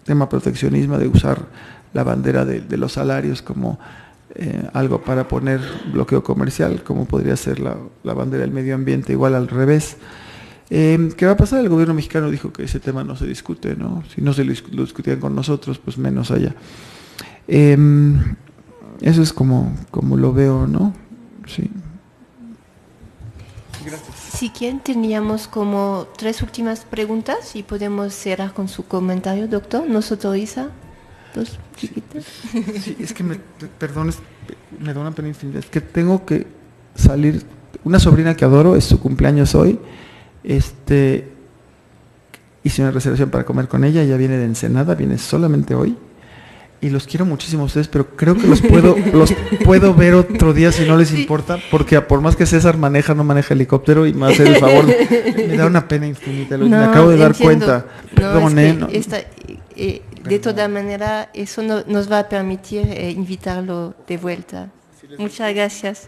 tema proteccionismo, de usar la bandera de los salarios como algo para poner bloqueo comercial, como podría ser la bandera del medio ambiente, igual al revés. ¿Qué va a pasar? El gobierno mexicano dijo que ese tema no se discute, ¿no? Si no se lo discutían con nosotros, pues menos allá. Eso es como lo veo, ¿no? Sí. Gracias. Si quieren, teníamos como 3 últimas preguntas y podemos cerrar con su comentario, doctor. ¿Nos autoriza? 2 chiquitas. Sí, es que perdón, me da una pena infinita. Es que tengo que salir. Una sobrina que adoro, es su cumpleaños hoy. Hice una reservación para comer con ella. Ella viene de Ensenada, viene solamente hoy. Y los quiero muchísimo a ustedes, pero creo que los puedo ver otro día si no les importa, porque por más que César no maneja helicóptero y me hace el favor, me da una pena infinita. Me acabo de dar cuenta. Perdón, de toda manera, eso nos va a permitir invitarlo de vuelta. Muchas gracias.